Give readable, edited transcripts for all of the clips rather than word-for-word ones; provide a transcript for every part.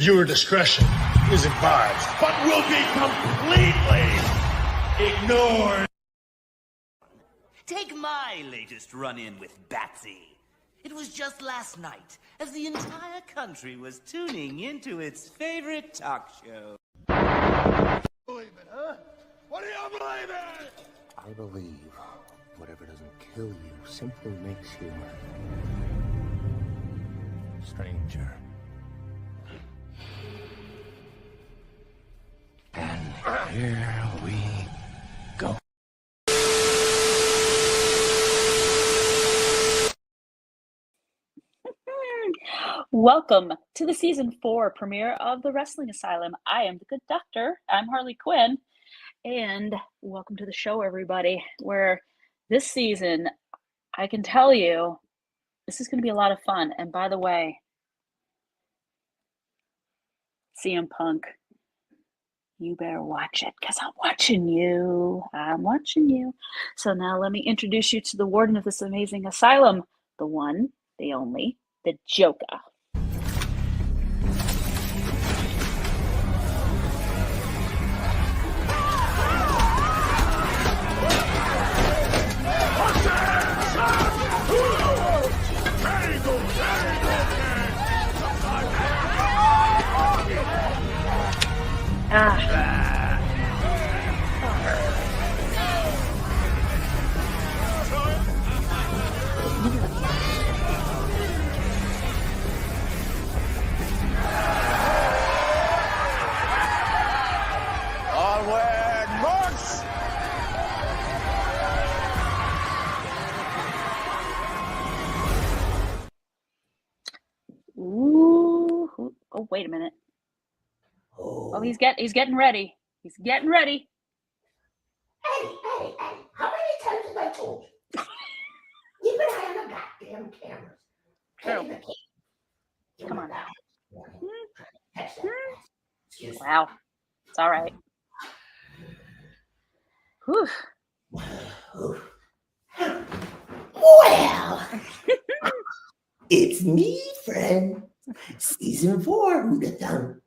Your discretion is advised. But will be completely ignored. Take my latest run-in with Batsy. It was just last night, as the entire country was tuning into its favorite talk show. Believe it, huh? What do you believe in? I believe whatever doesn't kill you simply makes you stranger. And here we go. Welcome to the season 4 premiere of the Wrestling Asylum. I am the good doctor. I'm Harley Quinn. And welcome to the show, everybody, where this season, I can tell you, this is going to be a lot of fun. And by the way, CM Punk, you better watch it because I'm watching you. I'm watching you. So now let me introduce you to the warden of this amazing asylum, the one, the only, the Joka. Onward, march! Ooh. Oh, wait a minute. Oh, he's getting ready. He's getting ready. Hey, how many times have I told you? Keep an eye on the goddamn cameras. True. Give Come me on. that. Catch that. Excuse me. Wow. It's all right. Whew. Well, it's me, friend. Season 4, who'd have thunk?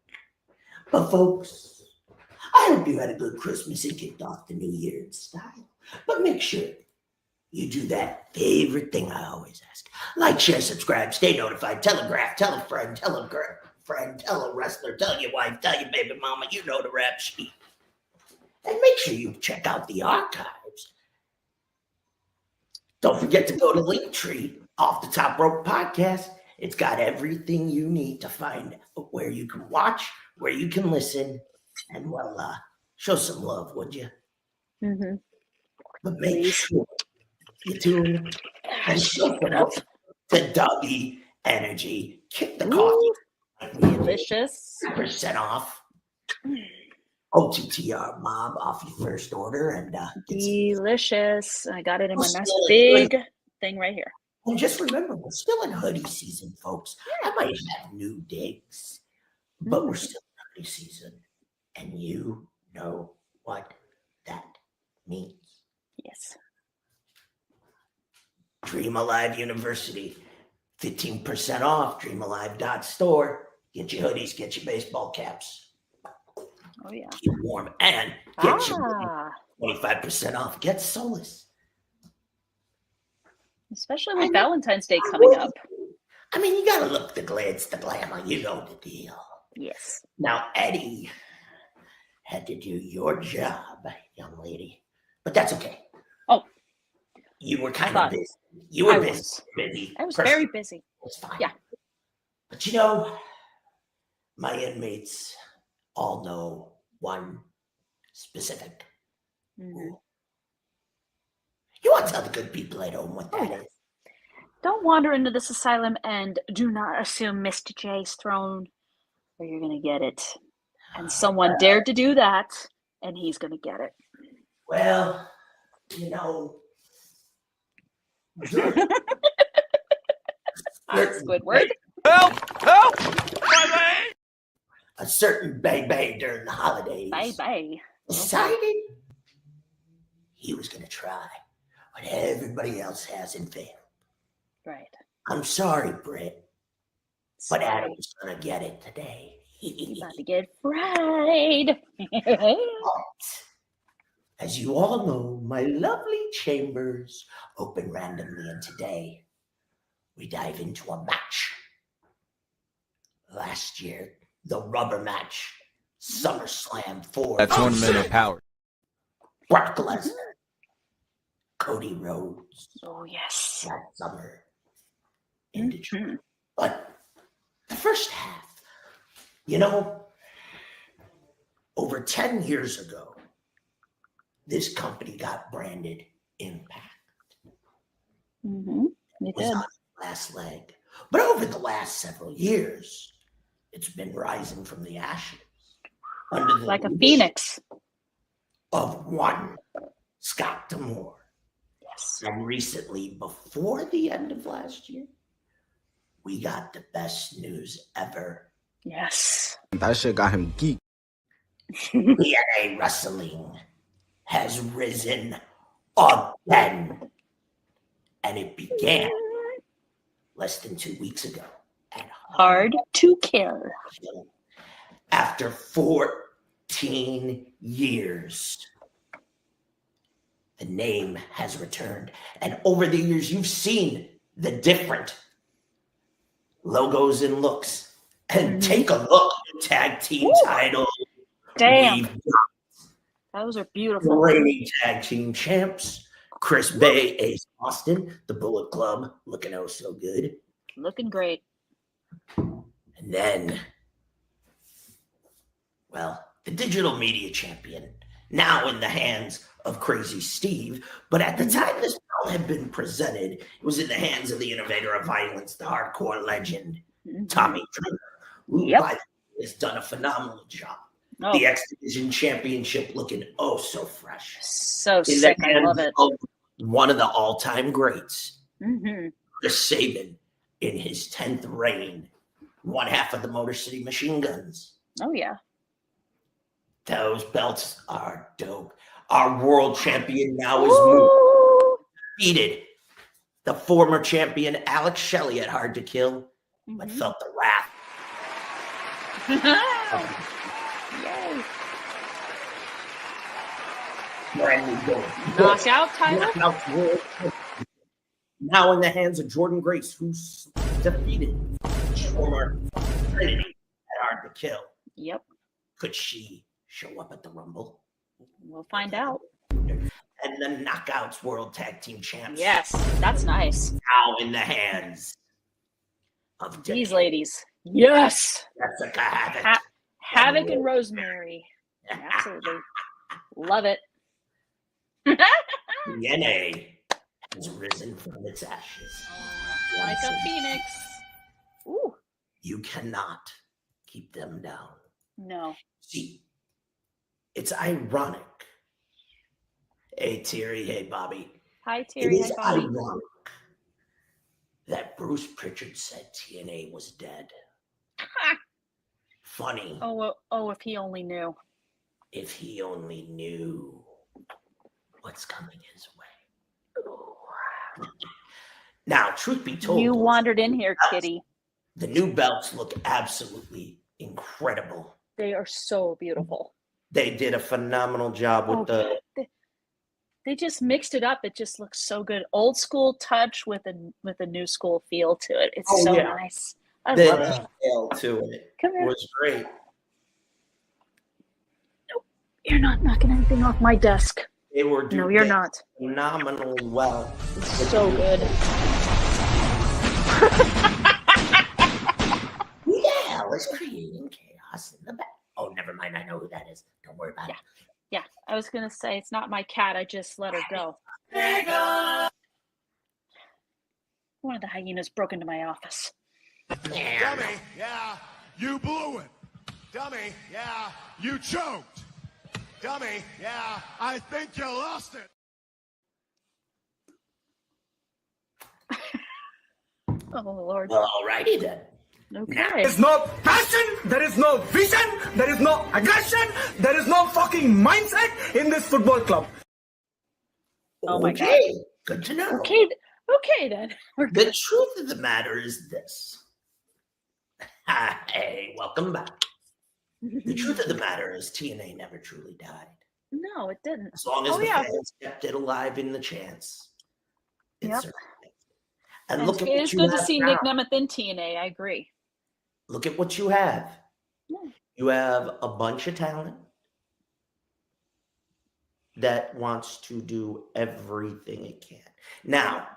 But folks, I hope you had a good Christmas and kicked off the new year in style. But make sure you do that favorite thing I always ask. Like, share, subscribe, stay notified, telegraph, tell a friend, tell a wrestler, tell your wife, tell your baby mama, you know the rap sheet. And make sure you check out the archives. Don't forget to go to Linktree, Off the Top Rope Podcast. It's got everything you need to find where you can watch, where you can listen, and show some love, would you? Mm-hmm. But make sure you tune and show some love to Dougie Energy. Kick the coffee. Delicious. 10% off. OTTR Mob off your first order. And Delicious. I got it in my nice big thing right here. And just remember, we're still in hoodie season, folks. I might have new digs, but we're still in hoodie season. And you know what that means. Yes. Dream Alive University, 15% off, dreamalive.store. Get your hoodies, get your baseball caps. Oh, yeah. Keep warm and get your 25% off. Get Solace. Especially with Valentine's Day coming up. I mean, you got to look the glitz, the glamour. You know the deal. Yes. Now, Eddie had to do your job, young lady. But that's okay. Oh. You were kind of busy. You were busy. I was very busy. It's fine. Yeah. But you know, my inmates all know one specific rule. You want to tell the good people at home what that is. Don't wander into this asylum and do not assume Mr. J's throne or you're going to get it. And someone dared to do that, and he's going to get it. Well, you know. Squidward. Help! A certain baby during the holidays Bye. decided he was going to try what everybody else has and failed. Right. I'm sorry, Britt, but Adam's going to get it today. You about to get fried. As you all know, my lovely chambers open randomly, and today we dive into a match. Last year, the rubber match, SummerSlam 4. That tournament of power. Brock Lesnar, Cody Rhodes. Oh, yes. That summer in Detroit. But the first half, over 10 years ago, this company got branded Impact. It It was did. on its last leg. But over the last several years, it's been rising from the ashes. Under the Like a leadership phoenix. of one Scott D'Amore. Yes. And recently, before the end of last year, we got the best news ever. Yes. That shit got him geeked. TNA Wrestling has risen again. And it began less than 2 weeks ago at Hard to kill. After 14 years, the name has returned. And over the years, you've seen the different logos and looks. And take a look at tag team title. Damn. We've Those are got beautiful. reigning tag team champs. Chris Bay, Ace Austin, the Bullet Club, looking oh so good. Looking great. And then, the digital media champion, now in the hands of Crazy Steve. But at the time this belt had been presented, it was in the hands of the innovator of violence, the hardcore legend, Tommy Dreamer, who Yep. by the way, has done a phenomenal job. Oh, The X Division Championship looking oh so fresh. so In the sick. I hands love it. of one of the all-time greats, Mm-hmm. Chris Sabin, in his 10th reign, one half of the Motor City Machine Guns. Oh, yeah. Those belts are dope. Our world champion now is Ooh. defeated. The former champion Alex Shelley at Hard to Kill, but Mhm. felt the wrath. Yay. Brand new gold. Knockout title? Knockout world champion. Now in the hands of Jordan Grace, who's defeated former Trinity at Hard to Kill. Yep. Could she show up at the Rumble? We'll find out. And the Knockouts World Tag Team Champs. Yes. That's nice. Now in the hands of These ladies. Yes. Jessica Havoc. Havoc and Rosemary. Absolutely. Love it. TNA has risen from its ashes. Like a phoenix. Ooh. You cannot keep them down. No. See, it's ironic. Hey, Terry. Hey, Bobby. Hi, It Terry. is Hi, Bobby. ironic that Bruce Pritchard said TNA was dead. Funny Oh, if he only knew. if he only knew what's coming his way. Now, truth be told, You wandered in here, kitty. the new belts look absolutely incredible. They are so beautiful. They did a phenomenal job with They just mixed it up. It just looks so good. Old school touch with a new school feel to it. It's Oh, so yeah. nice. I love it. detail to it. Come here. Was great. You're not knocking anything off my desk. They were doing No, you're not. phenomenally well. It's so good. Who the hell is creating chaos in the back? Oh, never mind. I know who that is. Don't worry about it. Yeah, I was gonna say it's not my cat. I just let her go. One of the hyenas broke into my office. Dummy, yeah, you blew it. Dummy, yeah, you choked. Dummy, yeah, I think you lost it. Oh Lord. Well, alrighty then. Okay. There is no passion, there is no vision, there is no aggression, there is no fucking mindset in this football club. Oh my God. Okay, good to know. Okay then. We're The good. truth of the matter is this. Hey, welcome back. The truth of the matter is TNA never truly died. No, it didn't. As long as the fans kept it alive in the chants. Yep. And And look at it what is you good to have see now. Nick Nemeth in TNA. I agree. Look at what you have. Yeah. You have a bunch of talent that wants to do everything it can. Now,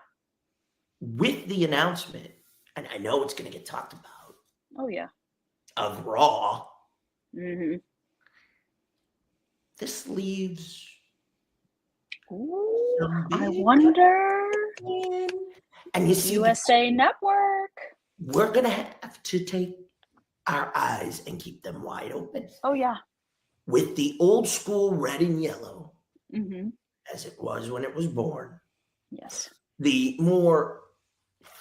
with the announcement, and I know it's going to get talked about. Oh, yeah. Of Raw. Mm-hmm. This leaves. Ooh, I wonder. And you see, USA Network. We're going to have to take our eyes and keep them wide open. Oh, yeah. With the old school red and yellow, as it was when it was born. Yes. The more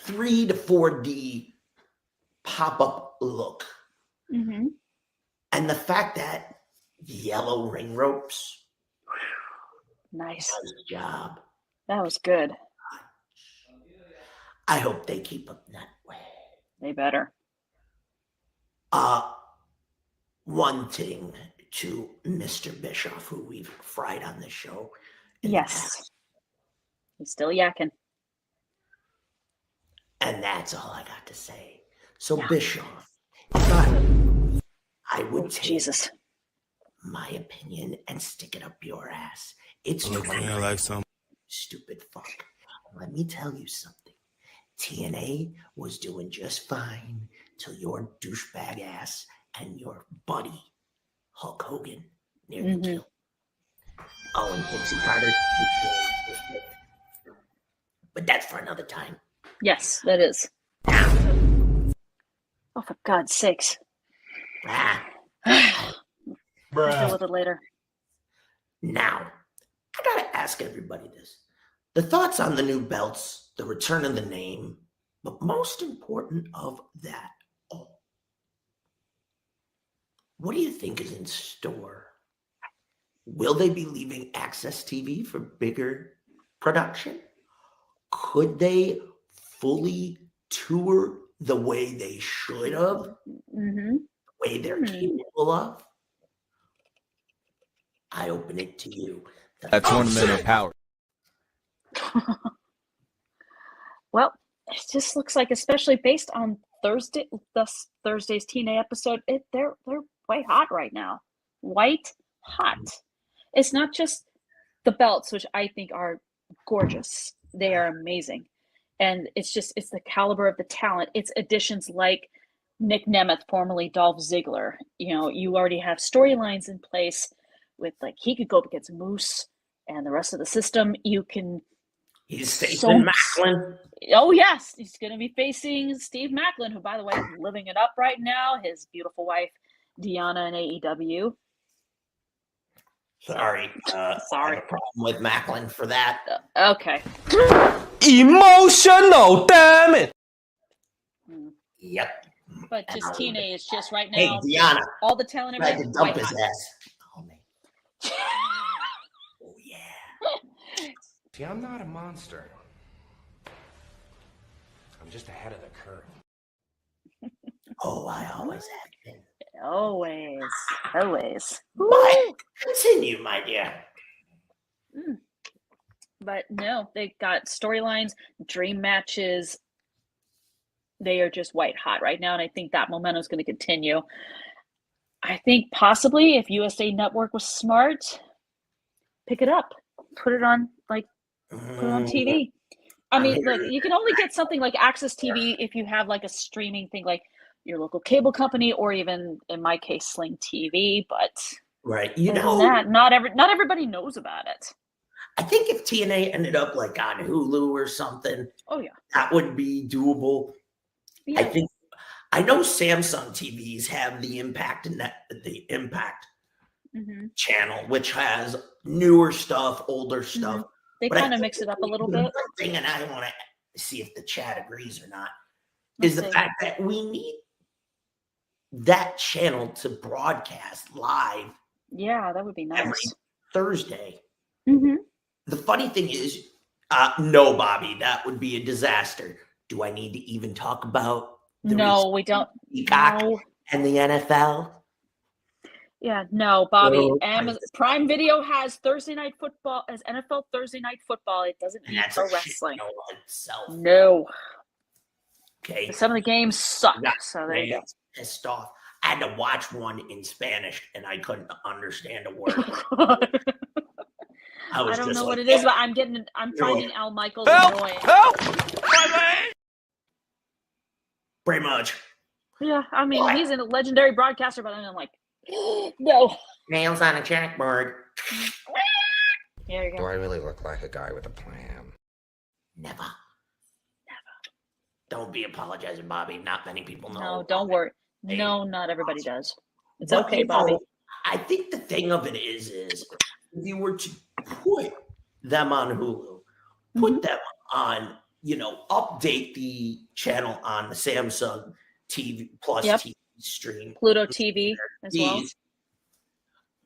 3 to 4D pop-up look. Mm-hmm. And the fact that yellow ring ropes. Nice. Nice job. That was good. I hope they keep up that way. They better. One thing to Mr. Bischoff, who we've fried on this show. Yes. He's still yakking. And that's all I got to say. So Bischoff, I would take my opinion and stick it up your ass. It's like some stupid fuck. Let me tell you something. TNA was doing just fine till your douchebag ass and your buddy Hulk Hogan nearly killed. Oh, and Dixie Carter. But that's for another time. Yes, that is. Oh, for God's sakes. Deal with it later. Now, I gotta ask everybody this. The thoughts on the new belts, the return of the name, but most important of that all. What do you think is in store? Will they be leaving Access TV for bigger production? Could they fully tour the way they should have? The way they're capable of? I open it to you. A tournament of power. Well, it just looks like, especially based on Thursday's TNA episode, they're white hot right now. White hot. It's not just the belts, which I think are gorgeous. They are amazing. And it's the caliber of the talent. It's additions like Nick Nemeth, formerly Dolph Ziggler. You know, you already have storylines in place with, like, he could go up against Moose and the rest of the system. You can. He's facing Macklin. Oh, yes. He's going to be facing Steve Macklin, who, by the way, is living it up right now. His beautiful wife, Deanna, in AEW. Sorry. I have a problem with Macklin for that. Okay. Emotional, damn it. Yep. But just TNA is just right now. Hey, Deanna. All the talent Tried to dump his hot. ass. Oh, man. Oh, yeah. See, I'm not a monster. I'm just ahead of the curve. Oh, I always have been. Always. But continue, my dear. But no, they've got storylines, dream matches. They are just white hot right now, and I think that momentum is going to continue. I think possibly if USA Network was smart, pick it up, put it on TV. I mean, look, you can only get something like Access TV if you have like a streaming thing, like your local cable company, or even in my case, Sling TV. But right, not everybody knows about it. I think if TNA ended up like on Hulu or something, that would be doable. Yeah. I know Samsung TVs have the Impact channel, which has newer stuff, older stuff. They kind of mix it up a little bit. One thing, and I want to see if the chat agrees or not, is the fact that we need that channel to broadcast live. Yeah, that would be nice. Every Thursday. The funny thing is, no, Bobby, that would be a disaster. Do I need to even talk about No, we don't. Peacock and the NFL? Yeah, no, Bobby. Oh, Amazon Prime Video has Thursday Night Football, as NFL Thursday Night Football. It doesn't and need that's pro a shit wrestling. show on itself. No. Okay. Some of the games suck. So there you go. Pissed off. I had to watch one in Spanish, and I couldn't understand a word. I don't know like, what it is, but I'm finding Al Michaels annoying. Help! Pretty much. Yeah, I mean, he's a legendary broadcaster, but I'm like, no. Nails on a chalkboard. There you Do go. I really look like a guy with a plan? Never. Don't be apologizing, Bobby. Not many people know. No, don't worry. No, not everybody does. It's But, okay, you know, Bobby. I think the thing of it is if you were to put them on Hulu, put them on, update the channel on the Samsung TV Plus TV stream, Pluto TV as well.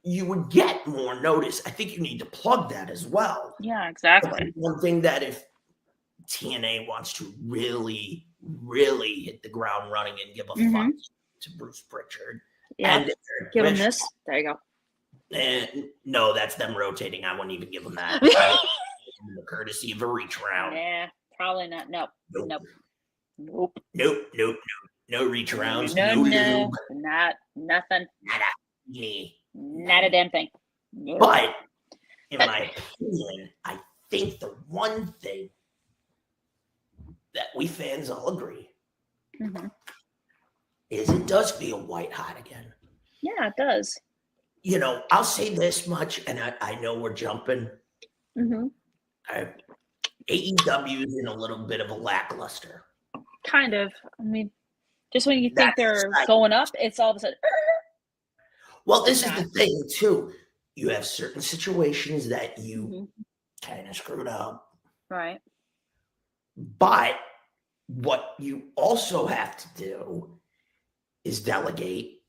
You would get more notice. I think you need to plug that as well. Yeah, exactly. One thing that if TNA wants to really, really hit the ground running and give a fuck to Bruce Pritchard. Yeah, and give him this. There you go. And no, that's them rotating. I wouldn't even give them that. I would give them the courtesy of a reach round. Yeah, probably not. Nope. Nope. No reach rounds. No, lube. nothing. Nada. Yeah. Not a damn thing. No. But in my opinion, I think the one thing that we fans all agree is it does feel white hot again. Yeah, it does. I'll say this much, and I know we're jumping. AEW is in a little bit of a lackluster. Kind of. I mean, just when you think they're going up, it's all of a sudden. Well, this is the thing, too. You have certain situations that you kind of screwed up. Right. But what you also have to do is delegate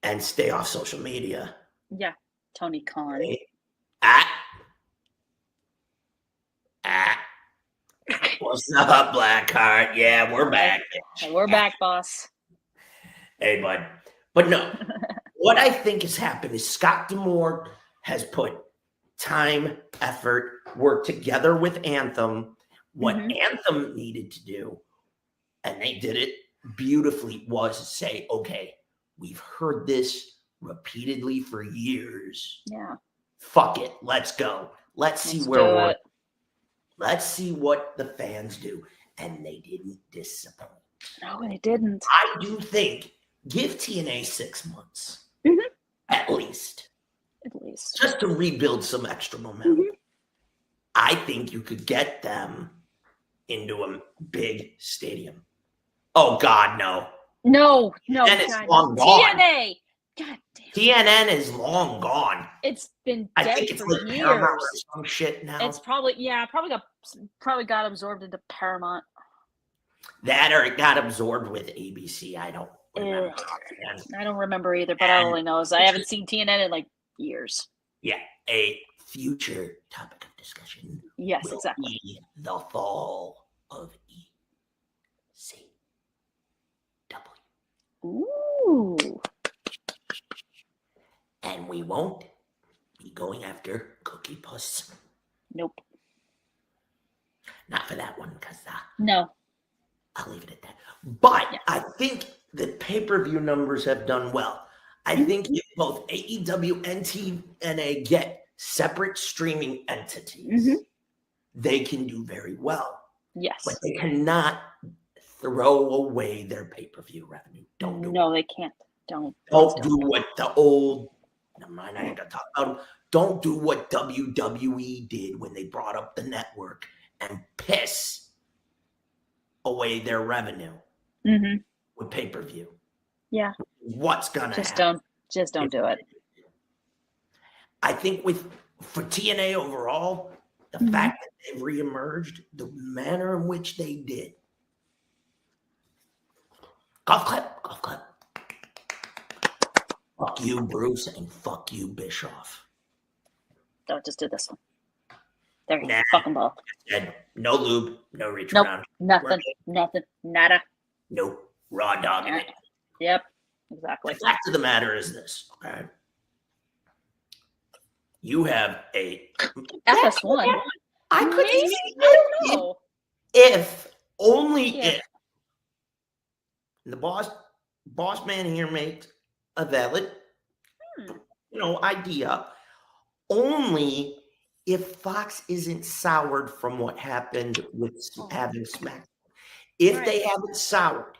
and stay off social media. Yeah. Tony Khan. What's up, Blackheart? Yeah, we're back. Hey, we're back, boss. Hey, bud. But no, what I think has happened is Scott D'Amore has put time, effort, work together with Anthem. What Anthem needed to do, and they did it beautifully, was say, okay, we've heard this repeatedly for years. Yeah. Fuck it. Let's go. Let's see where we're at. Let's see what the fans do. And they didn't disappoint. No, they didn't. I do think give TNA 6 months. At least. Just to rebuild some extra momentum. I think you could get them into a big stadium. Oh, God, no. No. And it's long gone. TNA. God damn. TNN is long gone. It's been I dead think it's for like years. Paramount or some shit now. It's probably got absorbed into Paramount. That or it got absorbed with ABC. I don't remember. I don't remember either, but all I know is I haven't seen TNN in like years. Yeah, a future topic of discussion. Yes, will exactly. be the fall of ECW. Ooh. And we won't be going after Cookie Puss. Nope. Not for that one, because no. I'll leave it at that. But I think the pay-per-view numbers have done well. I think if both AEW and TNA get separate streaming entities, they can do very well. Yes. But they cannot throw away their pay-per-view revenue. Don't do No, they can't. Don't do what the old, never mind, I ain't gonna talk about them. Don't do what WWE did when they brought up the network and piss away their revenue with pay-per-view. Yeah. What's gonna happen? Just don't do it. I think for TNA overall, the fact that they've reemerged, the manner in which they did. Golf clap. Fuck you, Bruce, and fuck you, Bischoff. Don't just do this one. There you go. Fuck them both. No lube, no reach nope. around. Nothing. Nada. Nope. Raw dogging it. Yep. Exactly. The fact of the matter is this, okay? You have a FS1. I could Maybe? see I don't know. if only Yeah. if the boss man here makes a valid idea, only if Fox isn't soured from what happened with having SmackDown. If they haven't soured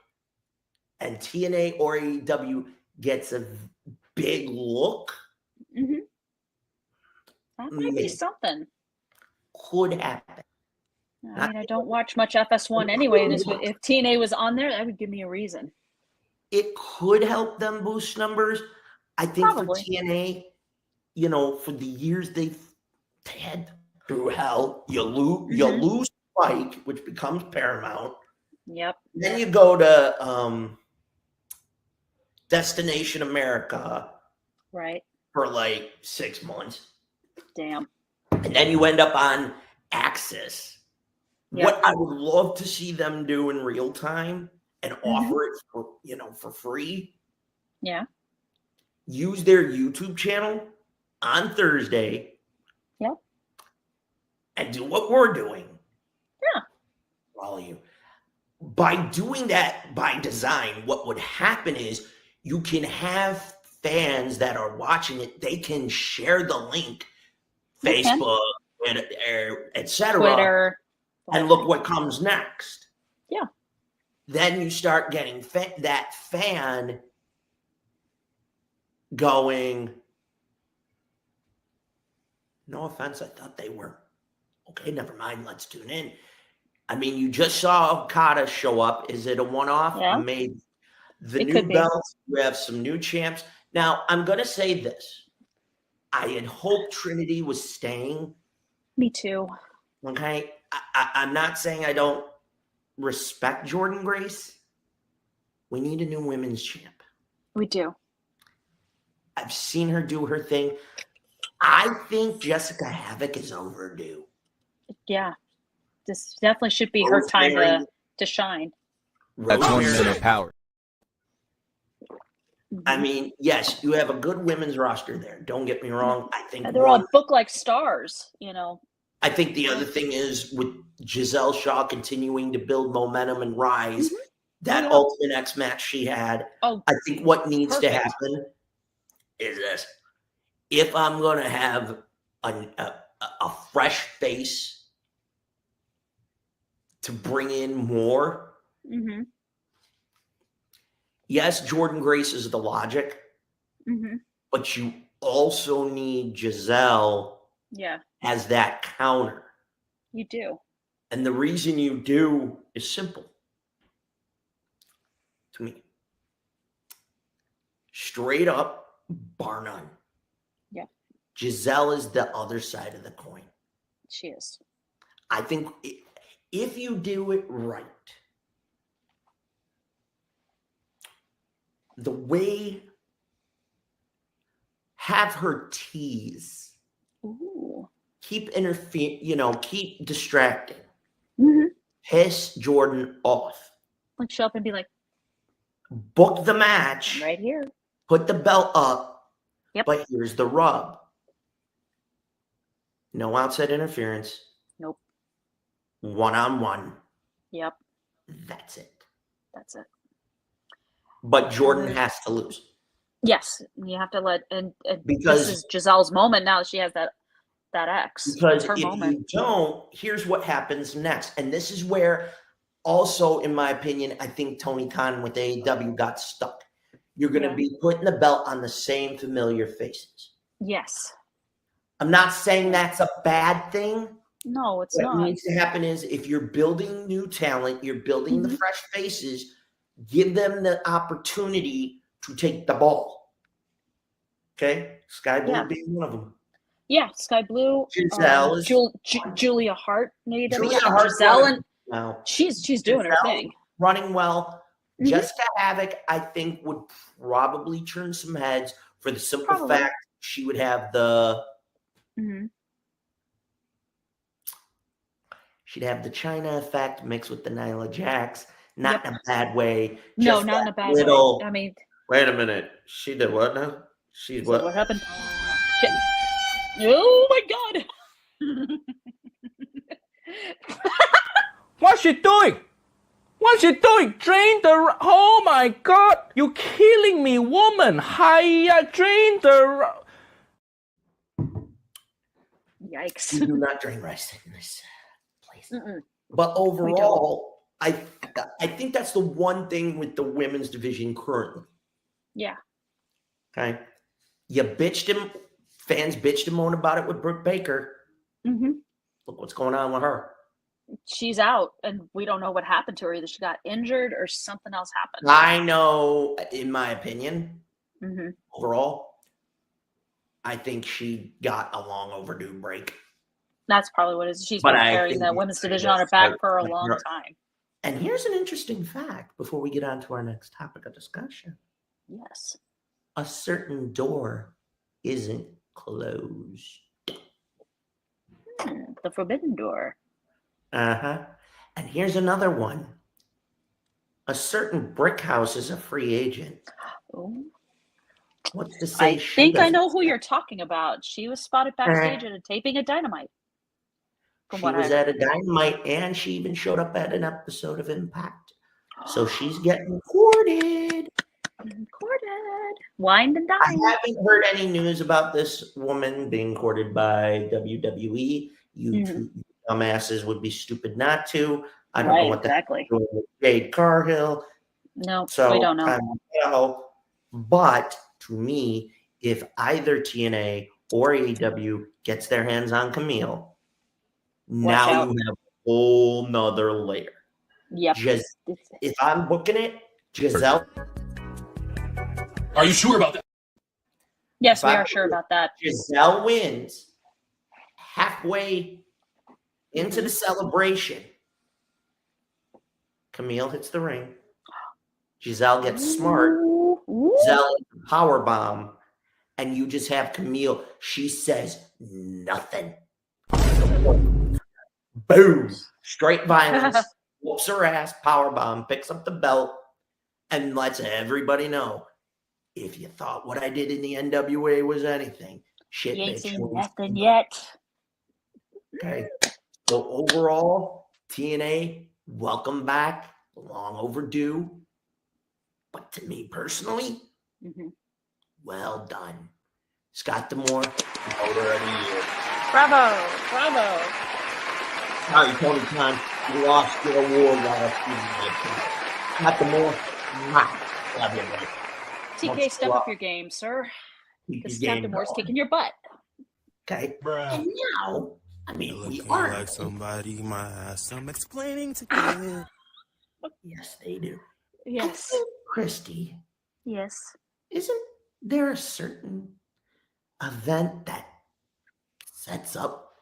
and TNA or AEW gets a big look, that might be something. Could happen. I mean, I don't watch much FS1 anyway. If TNA was on there, that would give me a reason. It could help them boost numbers. I think Probably. for TNA, for the years they've had through hell, you lose Spike, which becomes Paramount. Yep. Then you go to Destination America, right, for like 6 months. Damn. And then you end up on Axis. Yep. What I would love to see them do in real time and offer it for free. Yeah. Use their YouTube channel on Thursday. Yep. And do what we're doing. Yeah. All of you. By doing that by design, what would happen is you can have fans that are watching it. They can share the link, Facebook, and etc. Twitter. And look what comes next. Yeah. Then you start getting that fan going, no offense, I thought they were okay, never mind, let's tune in. I mean, you just saw Okada show up. Is it a one-off? Yeah. Maybe. The It new could be. belts, we have some new champs. Now, I'm going to say this. I had hoped Trinity was staying. Me too. Okay? I'm not saying I don't respect Jordan Grace. We need a new women's champ. We do. I've seen her do her thing. I think Jessica Havoc is overdue. Yeah. This definitely should be her time to shine. That's 1 minute power. I mean, yes, you have a good women's roster there. Don't get me wrong. I think they're all booked like stars, I think the other thing is with Giselle Shaw continuing to build momentum and rise, that Ultimate X match she had, I think what needs to happen is this. If I'm going to have a fresh face to bring in more, yes, Jordan Grace is the logic, but you also need Giselle as that counter. You do. And the reason you do is simple to me. Straight up, bar none. Yeah. Giselle is the other side of the coin. She is. I think if you do it right, the way, have her tease. Ooh. Keep keep distracting. Piss Jordan off. Like show up and be like, book the match. I'm right here. Put the belt up. Yep. But here's the rub. No outside interference. Nope. One-on-one. Yep. That's it. That's it. But Jordan has to lose. Yes. You have to let and because this is Giselle's moment now. She has that X. Because it's her if moment. you don't, here's what happens next. And this is where also, in my opinion, I think Tony Khan with AEW got stuck. You're going to be putting the belt on the same familiar faces. Yes. I'm not saying that's a bad thing. No, it's not. What needs to happen is if you're building new talent, you're building the fresh faces, give them the opportunity to take the ball. Okay? Sky Blue being one of them. Yeah, Sky Blue. Giselle is Julia Hart. Maybe Julia Hart. Giselle and now, she's doing her thing. Running well. Jessica Havoc, I think, would probably turn some heads for the simple fact she would have the she'd have the China effect mixed with the Nyla Jax. Not in a bad way. No, not in a bad way. I mean, Wait a minute. She did what now? She's So what? what happened? Oh my God! What's she doing? What's she doing? Drain the... Oh my God! You're killing me, woman! Hiya, drain the... Yikes. You do not drain rice in this place. But overall, I think that's the one thing with the women's division currently. Yeah. Okay. Fans bitched and moaned about it with Britt Baker. Look what's going on with her. She's out, and we don't know what happened to her. Either she got injured or something else happened. I know, in my opinion, overall, I think she got a long overdue break. That's probably what it is. She's been carrying the women's division on her back for a long time. And here's an interesting fact before we get on to our next topic of discussion. Yes. A certain door isn't closed. The forbidden door. And here's another one. A certain brick house is a free agent. Oh. What's to say? I think I know who you're talking about. She was spotted backstage at a taping of Dynamite. She was at a Dynamite, and she even showed up at an episode of Impact. So she's getting courted. Wined and dined. I haven't heard any news about this woman being courted by WWE. You two dumbasses would be stupid not to. I don't know what that's doing with Jade Cargill. No, so we don't know. But to me, if either TNA or AEW gets their hands on Camille, now you have a whole nother layer. Yep. If I'm booking it, Giselle. Are you sure about that? Yes, we are sure about that. Giselle wins halfway into the celebration. Camille hits the ring. Giselle gets smart. Giselle power bomb, and you just have Camille. She says nothing. Boom! Straight violence. Whoops her ass. Power bomb. Picks up the belt and lets everybody know. If you thought what I did in the NWA was anything, shit, you ain't bitch, seen nothing yet. Okay. So overall, TNA, welcome back. Long overdue. But to me personally, well done. Scott D'Amore, Bravo. Bravo. Sorry, Tony Khan, you lost your award last season. Scott D'Amore, love you, buddy. TK, step up your game, sir. Because Scott D'Amore's kicking your butt. Okay. And now, I mean, we are like somebody might have some explaining to do. Yes, they do. Yes. Christy. Yes. Isn't there a certain event that sets up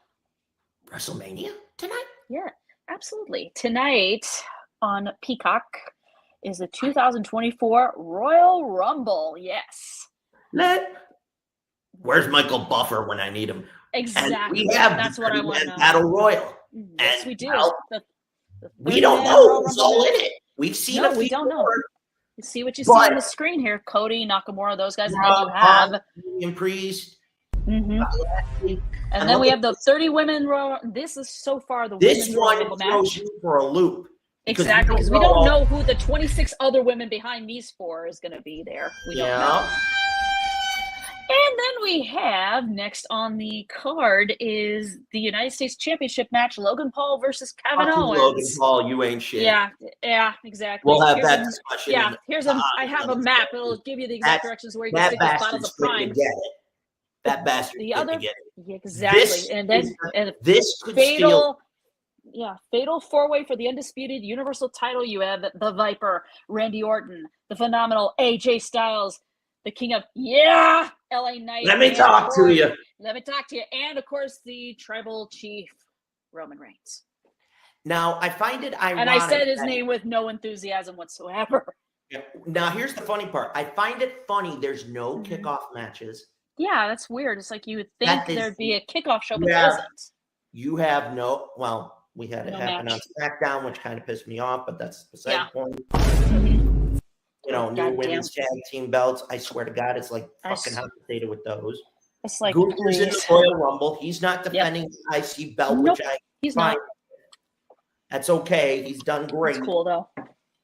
WrestleMania tonight? Yeah, absolutely. Tonight on Peacock is the 2024 Royal Rumble. Yes. Where's Michael Buffer when I need him? Exactly. That's what I want to know. Battle Royal. Yes, and we do. We don't know who's all in it. We've seen we don't know. You see what you see on the screen here. Cody, Nakamura, those guys. And then you have Priest. And then we have the 30 women Royal. This is so far the women's Royal Rumble match. You for a loop. Exactly, because we don't know who the 26 other women behind these four is going to be there. We don't know. And then we have next on the card is the United States Championship match: Logan Paul versus Kevin Owens. Logan Paul, you ain't shit. Yeah, exactly. We'll have that discussion. Yeah, I have a map. It'll give you the exact directions where you can stick those bottles of Prime. That bastard. The other, exactly, and then this could fatal. Yeah, fatal four-way for the undisputed Universal title. You have the Viper, Randy Orton, the phenomenal AJ Styles, the King of LA Knight. Let me talk to you. Let me talk to you. And, of course, the Tribal Chief, Roman Reigns. Now, I find it ironic. And I said his name with no enthusiasm whatsoever. Yeah. Now, here's the funny part. I find it funny there's no kickoff matches. Yeah, that's weird. It's like you would think there'd be a kickoff show, but there isn't. You have we had it happen on SmackDown, which kind of pissed me off, but that's beside the point. new Goddamn. women's tag team belts. I swear to God, it's like fucking hot potato with those. It's like, Gunther's in the please. Royal Rumble. He's not defending the IC belt, Nope, which he's find. not. That's okay. He's done great. It's cool though.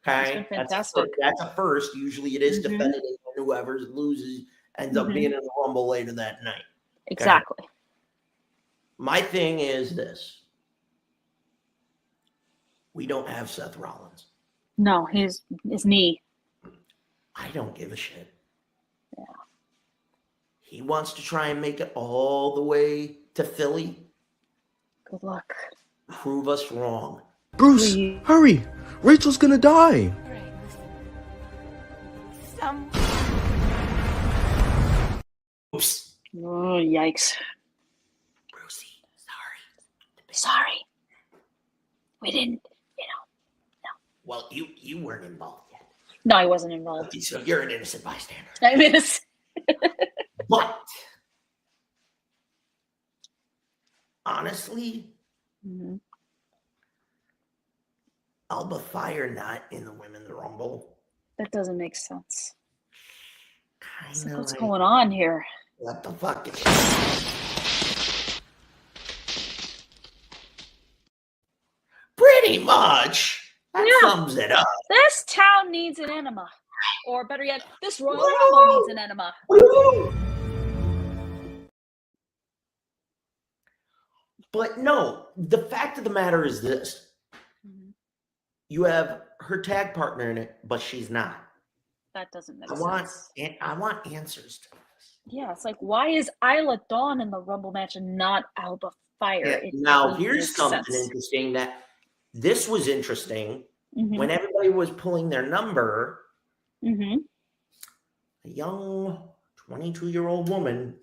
Okay, It's been fantastic. That's a first. Usually, it is Mhm. defended, and whoever loses ends up being in the Rumble later that night. Okay? Exactly. My thing is this: we don't have Seth Rollins. No, his knee. I don't give a shit. Yeah. He wants to try and make it all the way to Philly. Good luck. Prove us wrong. Bruce, Please. hurry! Rachel's gonna die. Oops. Oh, yikes. Brucey, Sorry. We didn't, Well, you weren't involved yet. No, I wasn't involved. So you're an innocent bystander. I mean, it's... But honestly, Alba Fire not in the Women's Rumble. That doesn't make sense. It's like, what's Like, going on here? what the fuck? Pretty much. That sums it up. This town needs an enema. Or better yet, this Royal Rumble needs an enema. But no, the fact of the matter is this. You have her tag partner in it, but she's not. That doesn't make I want answers to this. Yeah, it's like, why is Isla Dawn in the Rumble match and not Alba Fire? Yeah. It Now, doesn't here's make something sense. interesting that this was interesting. Mhm. When everybody was pulling their number, Mhm. a young 22-year-old woman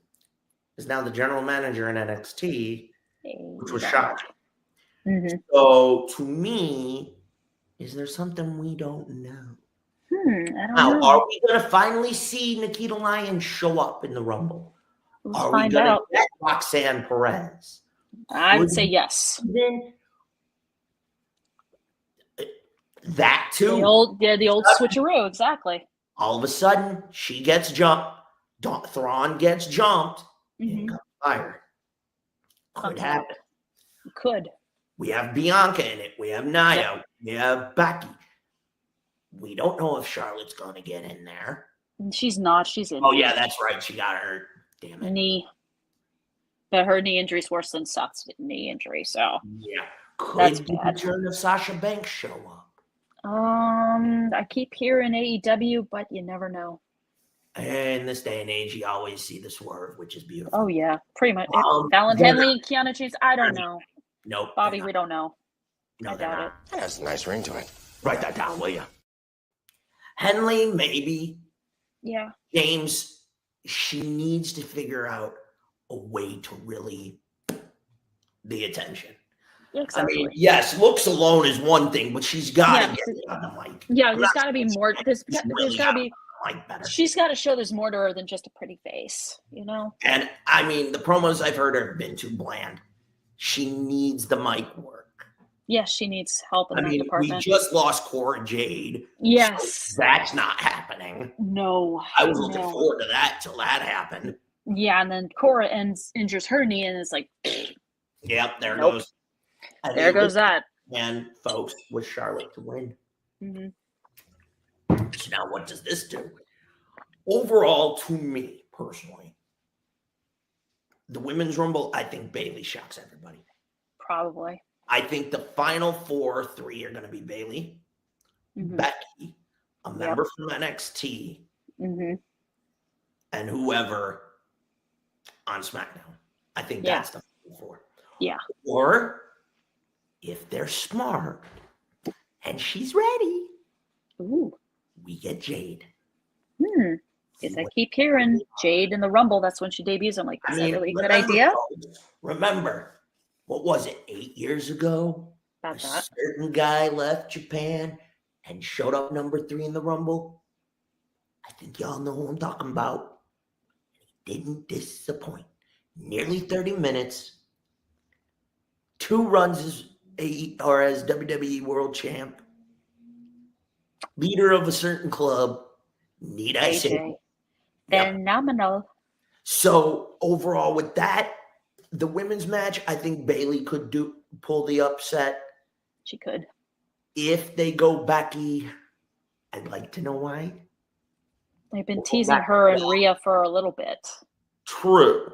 is now the general manager in NXT, which was shocking. Mhm. So, to me, is there something we don't know? I don't Now, know. are we going to finally see Nikita Lyons show up in the Rumble? Let's Are we find going to out. get Roxanne Perez? I would say yes. Then that too. The old switcheroo, exactly. All of a sudden, she gets jumped. Thrawn gets jumped. Mhm. And comes fire. Could Comes happen. Could. We have Bianca in it. We have Nia. We have Becky. We don't know if Charlotte's going to get in there. She's not. She's in. Oh, yeah, that's right. She got hurt. Damn it. Knee. But her knee injury is worse than Seth's knee injury, so. Yeah. That's Could the bad. return of Sasha Banks show up? I keep hearing AEW, but you never know. In this day and age, you always see the swerve, which is beautiful. Oh yeah, pretty much. they're Fallon Henley and Kiana James. I don't know. Nope. Bobby, we don't know. No, I they're doubt not. it. Has a nice ring to it. Write that down, will you? Henley, maybe. Yeah. James, she needs to figure out a way to really the attention. Exactly. I mean, yes, looks alone is one thing, but she's got to Yeah. get it on the mic. Yeah, I'm there's not got to be saying more. There's really got to be. like better. She's got to show there's more to her than just a pretty face. You know. And I mean, the promos I've heard have been too bland. She needs the mic work. Yes, she needs help in I that mean, department. we just lost Cora Jade. Yes. So that's not happening. No. I was looking forward to that till that happened. Yeah, and then Cora injures her knee, and it's like, Yep, there Nope. goes. there goes that. And folks, with Charlotte to win. Mhm. So now what does this do? Overall, to me personally, the Women's Rumble, I think Bayley shocks everybody. Probably. I think the final three are going to be Bayley, Mhm. Becky, a member from NXT, Mhm. and whoever on SmackDown. I think Yeah. that's the final four. Yeah. Or if they're smart and she's ready, Ooh. we get Jade. Because I keep hearing Jade in the Rumble. That's when she debuts. I'm like, is that really a good idea? Remember, what was it, 8 years ago? About A that. certain guy left Japan and showed up number 3 in the Rumble. I think y'all know who I'm talking about. He didn't disappoint. Nearly 30 minutes. 2 runs as WWE World Champ. Leader of a certain club. Need I say? AJ. Phenomenal. So overall with that, the women's match, I think Bayley could pull the upset. She could. If they go Becky, I'd like to know why. They've been teasing her and Rhea for a little bit. True.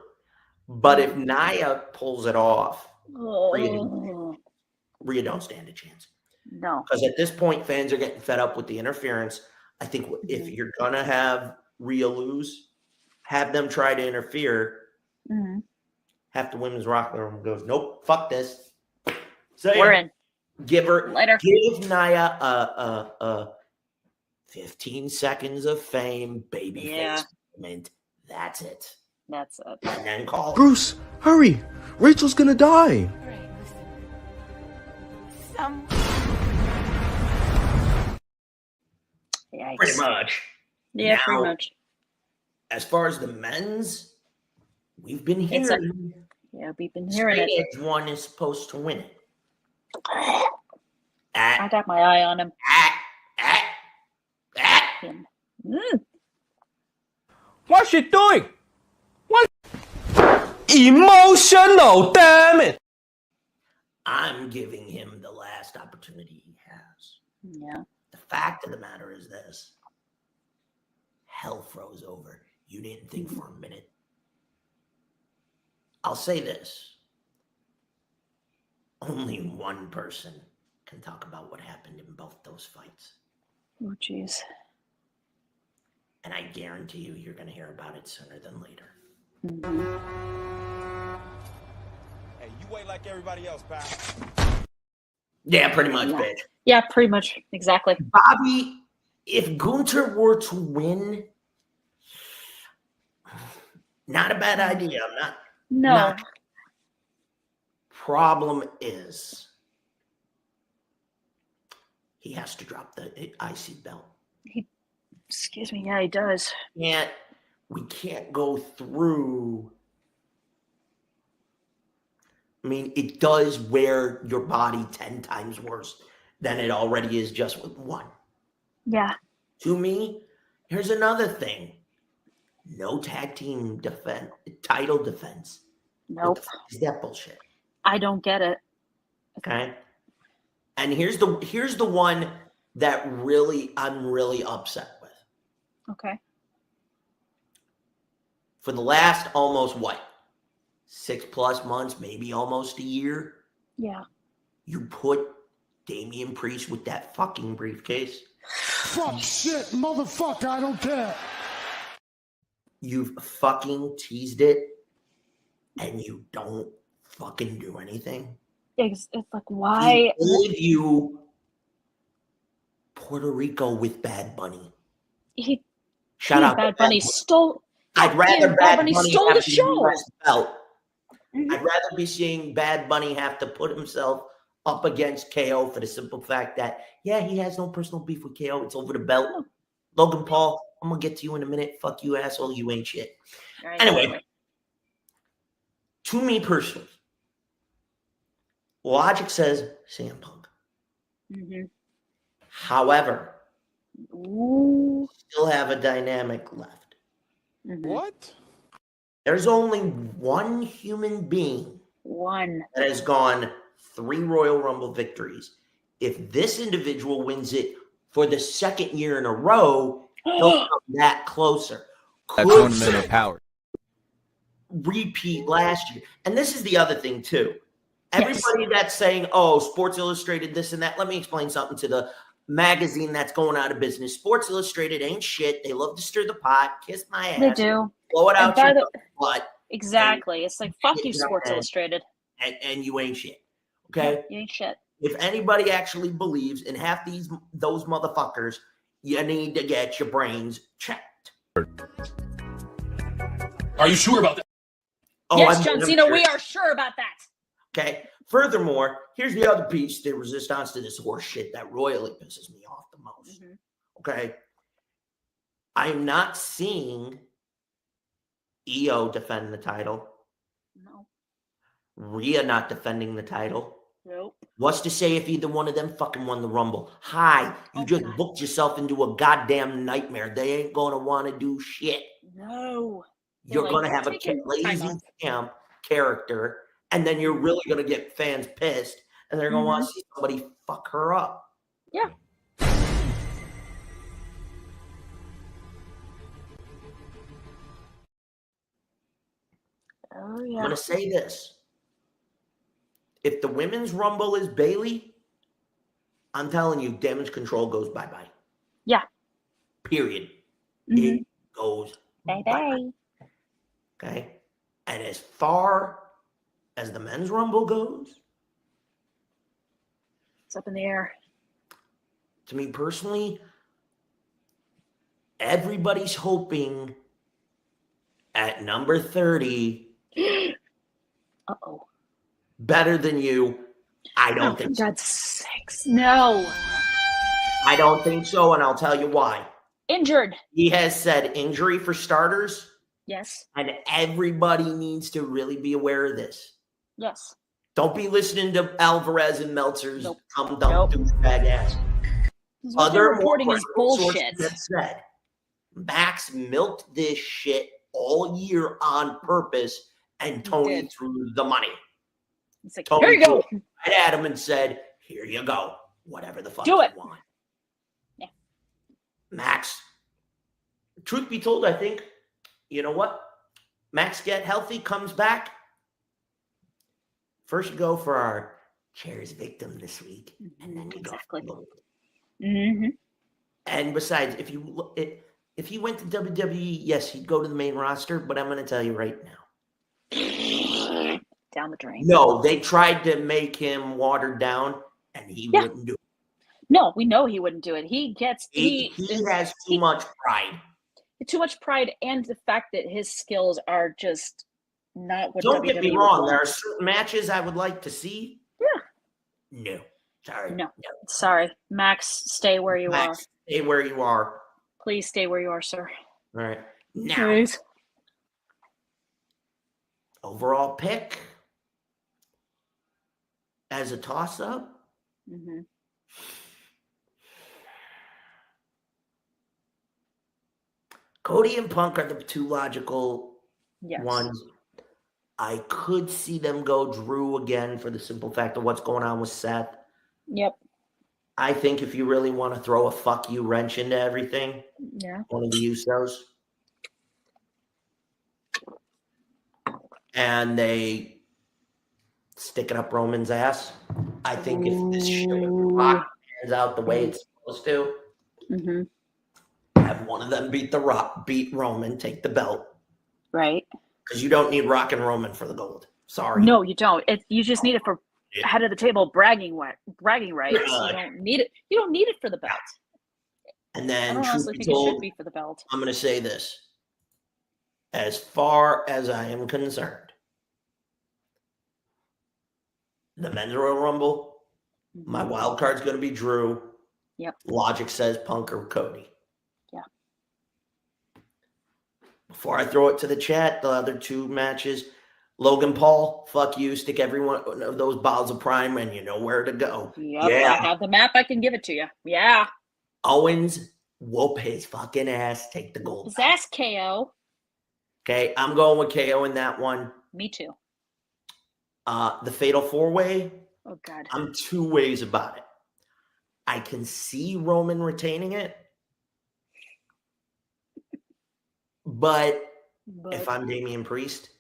But if Nia pulls it off, Oh. Rhea don't stand a chance. No. Because at this point, fans are getting fed up with the interference. I think if you're going to have Rhea lose, have them try to interfere. Mm-hmm. Half the women's rocker room goes, nope, fuck this. So we're in. Give Nia a 15 seconds of fame, babyface moment. That's it. That's it. And then call Bruce, hurry! Rachel's gonna die! Yikes. Pretty much. Yeah, now, pretty much. As far as the men's, we've been hearing. We've been hearing it. Edge one is supposed to win it. I got my eye on him. Him. What's she doing? What? Emotional, damn it! I'm giving him the last opportunity he has. Yeah. The fact of the matter is this. Hell froze over. You didn't think for a minute. I'll say this. Only one person can talk about what happened in both those fights. Oh, jeez. And I guarantee you're going to hear about it sooner than later. Mm-hmm. Hey, you wait like everybody else, pal. Yeah, pretty much, bitch. Yeah, pretty much. Exactly. Bobby, if Gunther were to win, not a bad idea. No. Problem is, he has to drop the IC belt. Excuse me. Yeah, he does. We can't go through. I mean, it does wear your body 10 times worse than it already is just with one. Yeah. To me, here's another thing. No tag team title defense. Nope. Is that bullshit? I don't get it. Okay. And here's the one that I'm really upset with. Okay. For the last almost 6+ months, maybe almost a year. Yeah. You put Damian Priest with that fucking briefcase. Fuck shit, motherfucker, I don't care. You've fucking teased it and you don't fucking do anything. It's like, why? He gave you Puerto Rico with Bad Bunny. Shut up. Bad Bunny stole. I'd rather Bad Bunny stole the show. Belt. I'd rather be seeing Bad Bunny have to put himself up against KO for the simple fact that, he has no personal beef with KO. It's over the belt. Oh. Logan Paul, I'm going to get to you in a minute. Fuck you, asshole. You ain't shit. Right, anyway, to me personally, logic says CM Punk. Mm-hmm. However, still have a dynamic left. Mm-hmm. What? There's only one human being that has gone 3 Royal Rumble victories. If this individual wins it for the second year in a row, he'll come that closer. A tournament of power. Repeat last year. And this is the other thing, too. Everybody that's saying, Sports Illustrated, this and that. Let me explain something to the magazine that's going out of business. Sports Illustrated ain't shit. They love to stir the pot, kiss my ass. They do. Blow it out your butt. Exactly. It's like, fuck you, Sports Illustrated. And you ain't shit. Okay? You ain't shit. If anybody actually believes in half those motherfuckers, you need to get your brains checked. Are you sure about that? Yes, John Cena, we are sure about that. Okay. Furthermore, here's the other piece, the resistance to this horse shit that royally pisses me off the most. Mm-hmm. Okay. I'm not seeing EO defend the title. No. Rhea not defending the title. Nope. What's to say if either one of them fucking won the Rumble? Hi, you just booked yourself into a goddamn nightmare. They ain't going to want to do shit. No. You're going to have a lazy camp character, and then you're really going to get fans pissed, and they're going to want to see somebody fuck her up. Yeah. Oh, yeah. I'm going to say this. If the women's Rumble is Bayley, I'm telling you, Damage Control goes bye-bye. Yeah. Period. It goes bye-bye. Okay? And as far as the men's Rumble goes, it's up in the air. To me personally, everybody's hoping at number 30. Uh-oh. Better than you. I don't think so. For God's sakes. No. I don't think so, and I'll tell you why. Injured. He has said injury for starters. Yes. And everybody needs to really be aware of this. Yes. Don't be listening to Alvarez and Meltzer's come dumb Nope. douchebag ass. Other reporting is bullshit. That said, Max milked this shit all year on purpose, and Tony threw the money. It's like, Tony here you go. Right at him and said, "Here you go. Whatever the fuck you want." Yeah. Max. Truth be told, I think, you know what? Max get healthy, comes back. First you go for our chairs victim this week, and then you go for gold. And besides, if he went to WWE, yes, he'd go to the main roster, but I'm going to tell you right now. Down the drain. No, they tried to make him watered down, and he wouldn't do it. No, we know he wouldn't do it. He has too much pride. Too much pride, and the fact that his skills are just not what Don't WWE get me wrong. There are certain matches I would like to see. Yeah. No. Sorry. No. Sorry. Max, stay where you are. Stay where you are. Please stay where you are, sir. All right. Now, please. Overall pick as a toss-up. Cody and Punk are the two logical ones. I could see them go Drew again for the simple fact of what's going on with Seth. Yep. I think if you really want to throw a fuck you wrench into everything, one of the Usos. And they stick it up Roman's ass. I think if this shit pans out the way it's supposed to, have one of them beat Roman, take the belt. Right. Because you don't need Rock and Roman for the gold. Sorry. No, you don't. You just need it for head of the table bragging rights. You don't need it. You don't need it for the belt. And then I don't honestly think it should be for the belt. I'm going to say this. As far as I am concerned, the men's Royal Rumble, my wild card's going to be Drew. Yep. Logic says Punk or Cody. Yeah. Before I throw it to the chat, the other two matches, Logan Paul, fuck you, stick every one of those bottles of Prime and you know where to go. Yep, I have the map, I can give it to you. Yeah. Owens, whoop his fucking ass, take the gold. His ass KO. Okay, I'm going with KO in that one. Me too. The Fatal 4-Way. Oh, God. I'm two ways about it. I can see Roman retaining it. But if I'm Damian Priest,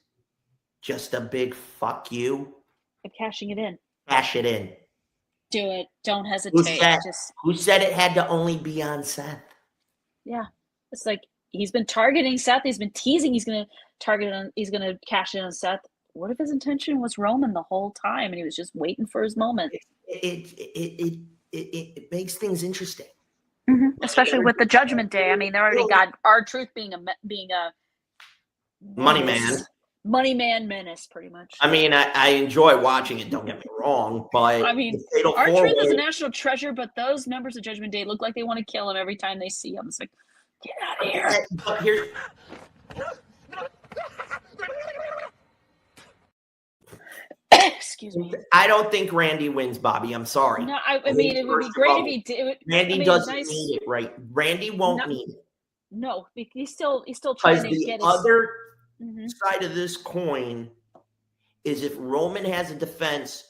just a big fuck you. I'm cashing it in. Cash it in. Do it. Don't hesitate. Who said it had to only be on Seth? Yeah. It's like he's been targeting Seth. He's been teasing he's going to cash in on Seth. What if his intention was Roman the whole time and he was just waiting for his moment? It makes things interesting. Especially with the Judgment Day. I mean, they already got R-Truth being a money man. Money man menace, pretty much. I mean, I enjoy watching it, don't get me wrong, but I mean, R-Truth is a national treasure, but those members of Judgment Day look like they want to kill him every time they see him. It's like, get out of here. But here, Excuse me. I don't think Randy wins, Bobby. I'm sorry. No, I mean, it would be great if he did. Randy doesn't need it, right? Randy won't need it. No, he's still trying to get his other side of this coin is if Roman has a defense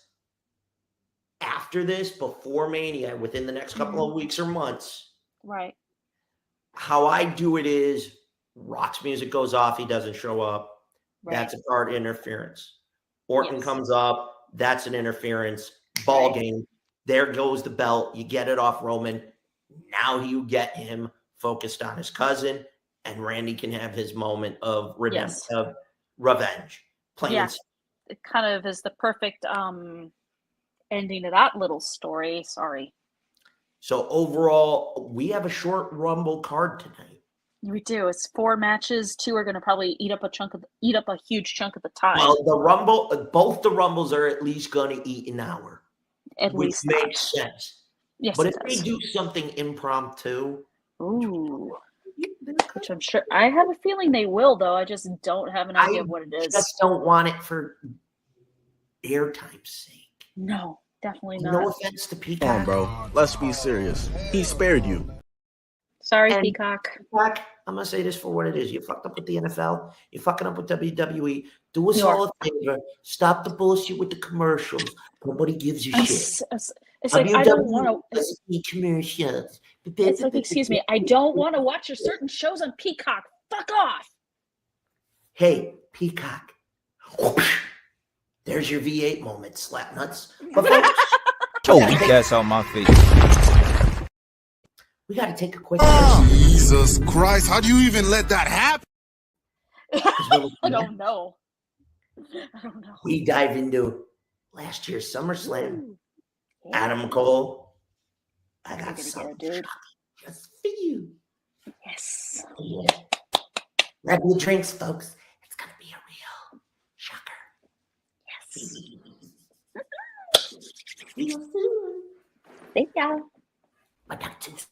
after this, before Mania, within the next couple of weeks or months. Right. How I do it is Rock's music goes off, he doesn't show up. Right. That's a card interference. Orton comes up, that's an interference. Ball game. There goes the belt. You get it off Roman. Now you get him focused on his cousin, and Randy can have his moment of redemption, revenge. It kind of is the perfect ending to that little story. Sorry. So overall, we have a short Rumble card tonight. We do. It's 4 matches. 2 are going to probably eat up a huge chunk of the time. Well, the Rumble, both the Rumbles are at least going to eat an hour, which makes sense. Yes, but if they do something impromptu, which I'm sure, I have a feeling they will, though. I just don't have an idea of what it is. I just don't want it for airtime's sake. No, definitely not. No offense to Peacock. Come on, bro. Let's be serious. He spared you. Sorry, Peacock. Peacock, I'm going to say this for what it is. You fucked up with the NFL. You're fucking up with WWE. Do us all a favor. Stop the bullshit with the commercials. Nobody gives you shit. It's like, I don't want to commercials. It's like, excuse me, I don't want to watch certain shows on Peacock. Fuck off. Hey, Peacock. There's your V8 moment, slap nuts. But folks, totally that's on my face. We got to take a quick Jesus Christ, how do you even let that happen? I don't know. We dive into last year's SummerSlam. Adam Cole, I got something just for you. Yes. Yeah. Grab your drinks, folks. It's going to be a real shocker. Yes. See you soon. Thank ya. My doctors.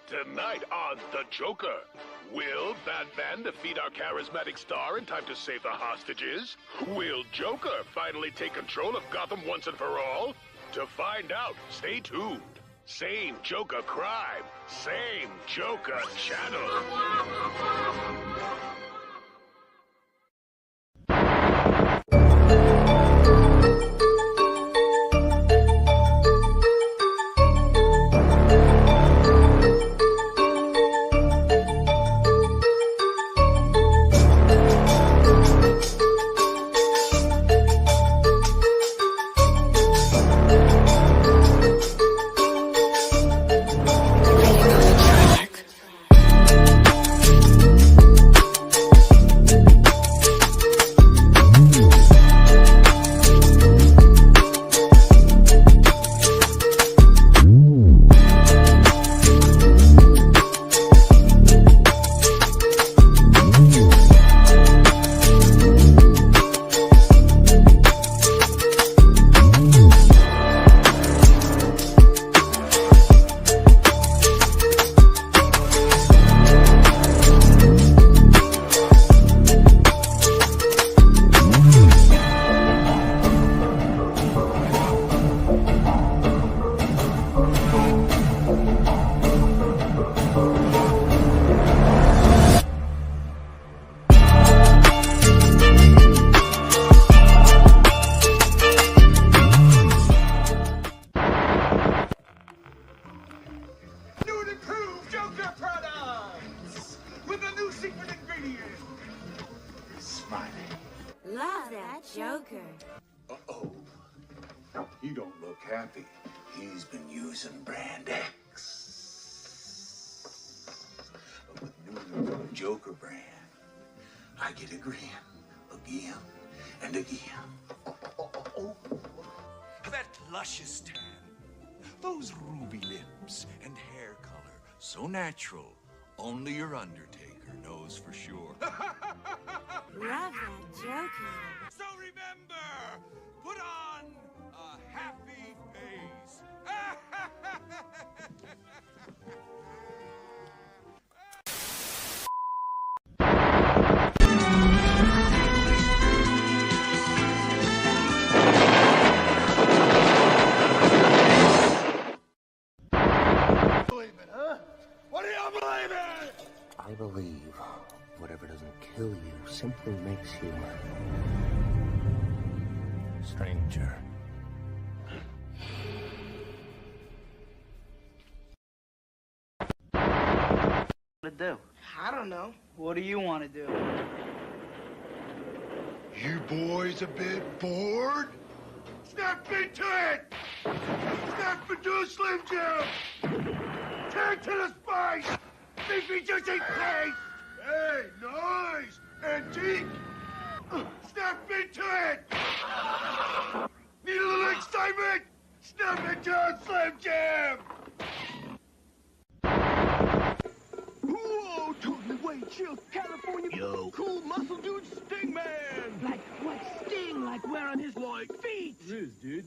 Tonight on The Joker, will Batman defeat our charismatic star in time to save the hostages? Will Joker finally take control of Gotham once and for all? To find out, stay tuned. Same Joker crime, same Joker channel. Love that Joker. Uh-oh. He don't look happy. He's been using Brand X. But with new Joker brand, I get agreeing again and again. That luscious tan, those ruby lips and hair color, so natural, only your Undertaker knows for sure. Love that Joker. So remember, put on a happy face. Whatever doesn't kill you simply makes you a stranger. To do? I don't know. What do you want to do? You boys a bit bored? Snap into it! Snap into a Slim Jim! Tag to the spice! Beefy juicy taste! Hey, nice! And deep! Snap into it! Need a little excitement? Snap into a Slim Jim! Whoa, totally way chill, California. Yo. Cool muscle dude, Sting Man. Like what Sting? Like where on his feet? Riz, dude.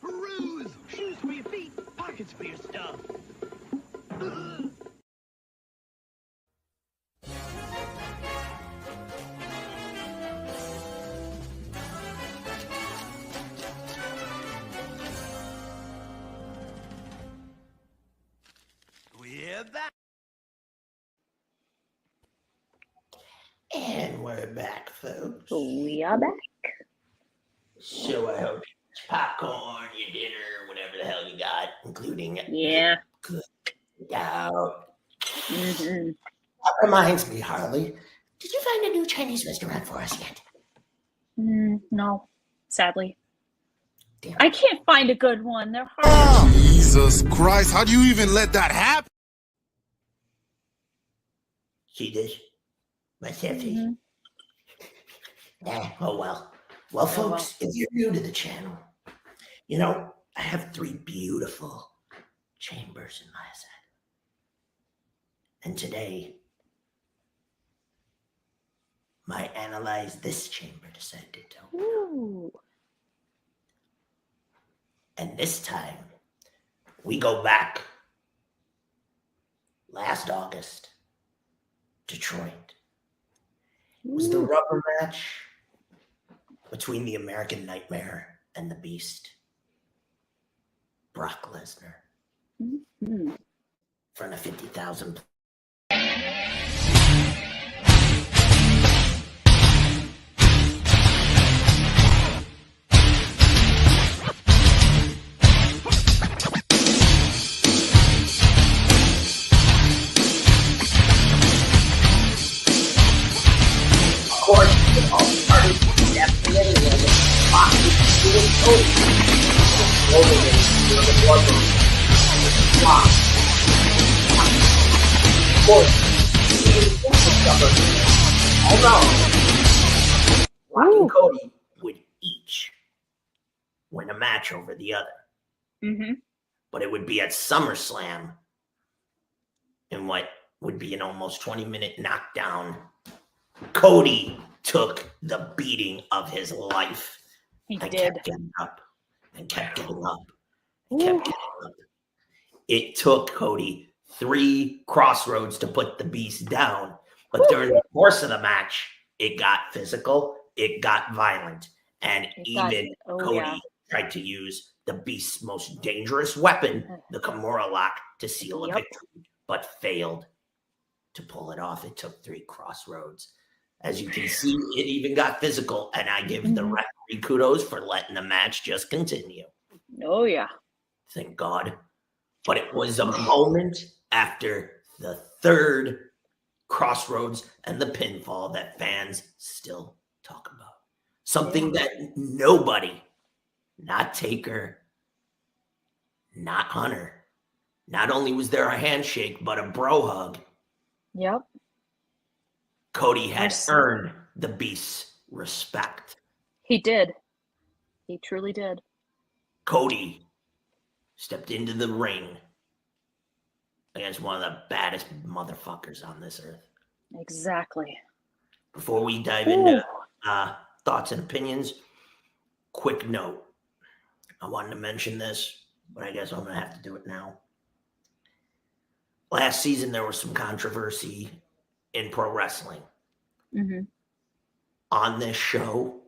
Peruse. Shoes for your feet, pockets for your stuff. We're back. And we're back, folks. We are back. So I hope your popcorn, your dinner, whatever the hell you got, including cooked out. Mm-hmm. That reminds me, Harley, did you find a new Chinese restaurant for us yet? No, sadly. Damn. I can't find a good one. They're hard. Jesus Christ, how do you even let that happen? See this? My selfie. Oh well. Well, folks, if you're new to the channel, you know, I have 3 beautiful chambers in my set. And today, my Analyze This chamber decided to. Ooh. And this time, we go back last August, Detroit. It was the rubber match between the American Nightmare and the Beast, Brock Lesnar, in front of 50,000. Of course, it all started with the definite and the boxing doing Cody. Rolling in the blood. Wow. Of course, he discovered. Although Rock and Cody would each win a match over the other. But it would be at SummerSlam in what would be an almost 20-minute knockdown. Cody took the beating of his life. He did. Kept getting up and kept getting up and kept getting up. It took Cody 3 crossroads to put the Beast down. But during the course of the match, it got physical, it got violent, and Cody tried to use the Beast's most dangerous weapon, the Kimura lock, to seal a victory, but failed to pull it off. It took 3 crossroads. As you can see, it even got physical, and I give the referee kudos for letting the match just continue. Oh, yeah. Thank God. But it was a moment after the 3rd crossroads and the pinfall that fans still talk about. Something that nobody, not Taker, not Hunter, not only was there a handshake, but a bro hug. Yep. Cody had earned the Beast's respect. He did. He truly did. Cody stepped into the ring against one of the baddest motherfuckers on this earth. Exactly. Before we dive into thoughts and opinions, quick note. I wanted to mention this, but I guess I'm going to have to do it now. Last season, there was some controversy in pro wrestling. On this show,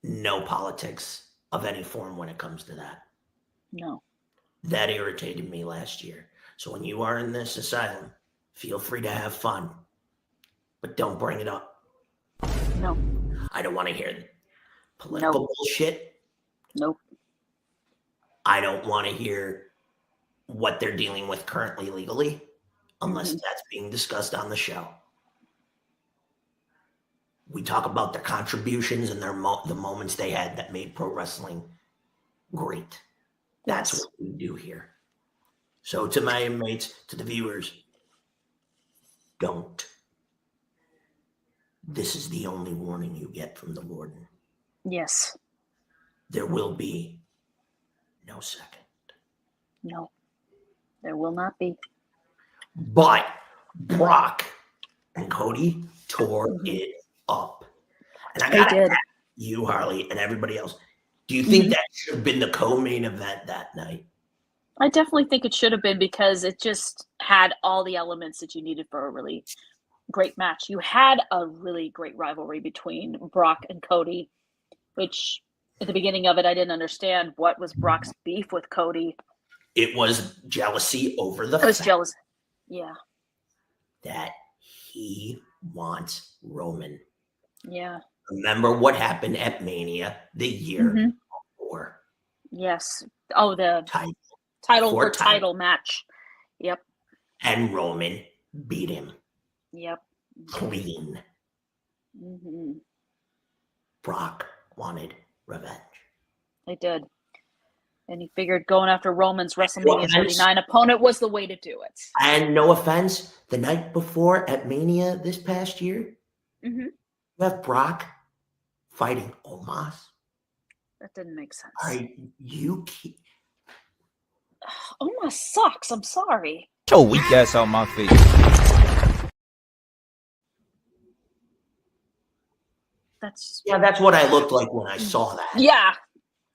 no politics of any form when it comes to that. No. That irritated me last year. So when you are in this asylum, feel free to have fun. but don't bring it up. No. I don't want to hear political bullshit. Nope. I don't want to hear what they're dealing with currently legally, unless that's being discussed on the show. We talk about their contributions and the moments they had that made pro wrestling great. That's what we do here. So to my inmates, to the viewers, don't. This is the only warning you get from the warden. Yes. There will be no second. No. There will not be. But Brock and Cody tore it up. And I gotta ask you, Harley, and everybody else, do you think that should have been the co-main event that night? I definitely think it should have been, because it just had all the elements that you needed for a really great match. You had a really great rivalry between Brock and Cody, which at the beginning of it, I didn't understand what was Brock's beef with Cody. It was jealousy over the fact. It was jealous. Yeah. That he wants Roman. Yeah. Remember what happened at Mania the year before? Yes. Oh, the title match. Yep. And Roman beat him. Yep. Clean. Brock wanted revenge. They did. And he figured going after Roman's WrestleMania 39 opponent was the way to do it. And no offense, the night before at Mania this past year, you have Brock fighting Omos. That didn't make sense. Omos sucks. I'm sorry. Get your weak ass out my face. That's what I looked like when I saw that. Yeah.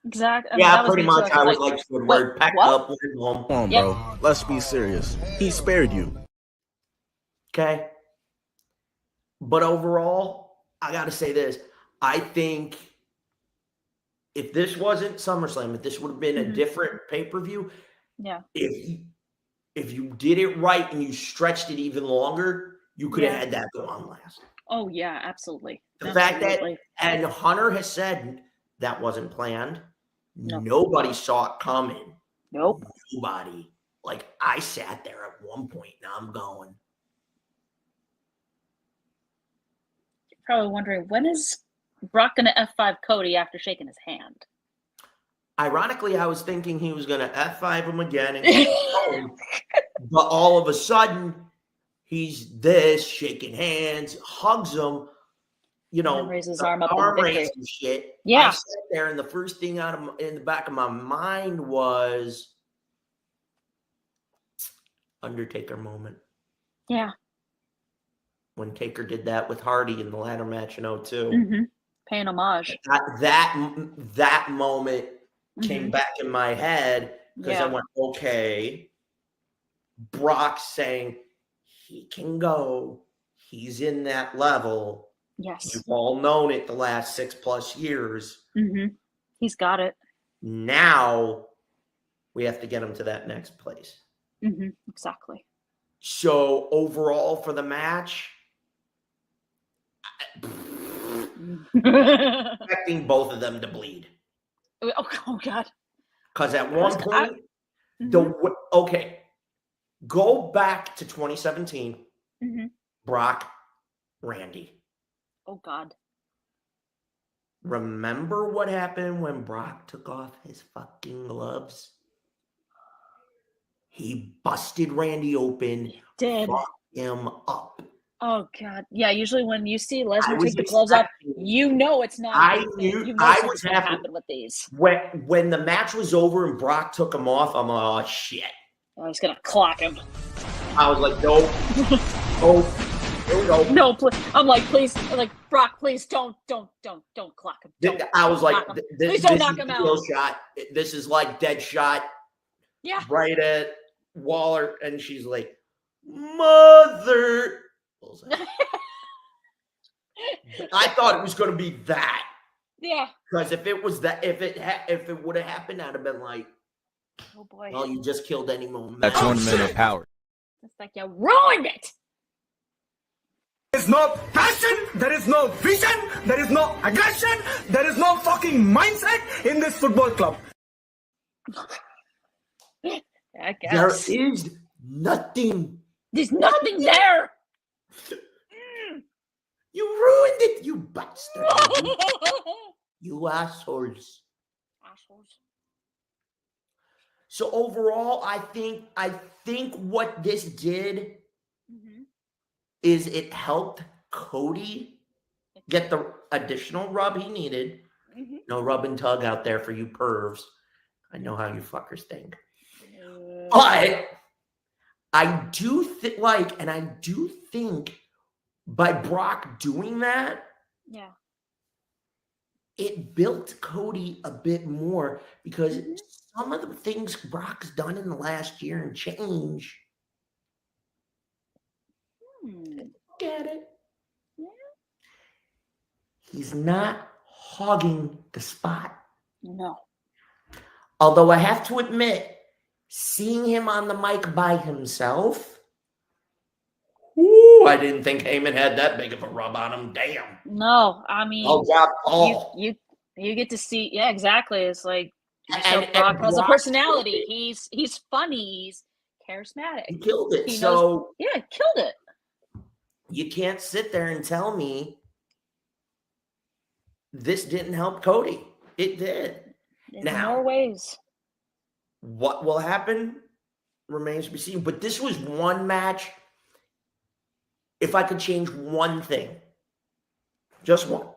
Exactly. Pretty much. I was like, Squidward, packed up, went home. Come on, bro. Let's be serious. He spared you. Okay. But overall, I got to say this. I think if this wasn't SummerSlam, if this would have been a different pay-per-view, if you did it right and you stretched it even longer, you could have had that go on last. Oh, yeah, absolutely. The fact that, and Hunter has said that wasn't planned. Nope. Nobody saw it coming. Nope. Nobody. Like, I sat there at one point, now I'm going. You're probably wondering, when is Brock going to F5 Cody after shaking his hand? Ironically, I was thinking he was going to F5 him again and keep going. But all of a sudden, he's this, shaking hands, hugs him, raises his arm up raise and shit. Yeah. I sat there, and the first thing in the back of my mind was Undertaker moment. Yeah. When Taker did that with Hardy in the ladder match in 2002. Paying homage. That moment came back in my head because I went, okay, Brock saying he can go. He's in that level. Yes. You've all known it the last 6+ years. He's got it. Now we have to get him to that next place. Exactly. So overall for the match, expecting both of them to bleed. Oh God. Because at one point, go back to 2017, Brock, Randy. Oh God. Remember what happened when Brock took off his fucking gloves? He busted Randy open, fucked him up. Oh God. Yeah, usually when you see Lesnar take the gloves off, you know it's not. I knew I was going to happen with these. When the match was over and Brock took him off, I'm like, oh shit. I was going to clock him. I was like, nope. Nope. No, I'm like, please, like, Brock, please don't clock him. I was like, please don't knock him out. Shot. This is like dead shot. Yeah. Right at Waller, and she's like, mother. I thought it was going to be that. Yeah. Because if it was that, if it would have happened, I'd have been like, oh boy. Well, you just killed any moment. That tournament of power. It's like you ruined it. There's no passion, there is no vision, there is no aggression, there is no fucking mindset in this football club. I guess. There is nothing. There's nothing there. You ruined it, you bastard. You assholes. So overall, I think what this did is it helped Cody get the additional rub he needed. No rub and tug out there for you pervs. I know how you fuckers think. But I do think by Brock doing that, it built Cody a bit more because some of the things Brock's done in the last year and change. Get it? Yeah. He's not hogging the spot. No. Although I have to admit, seeing him on the mic by himself, I didn't think Heyman had that big of a rub on him. Damn. No, I mean, you get to see, exactly. It's like Brock has a personality. He's funny. He's charismatic. He killed it. Killed it. You can't sit there and tell me this didn't help Cody. It did. In more ways. What will happen remains to be seen. But this was one match. If I could change one thing, just one.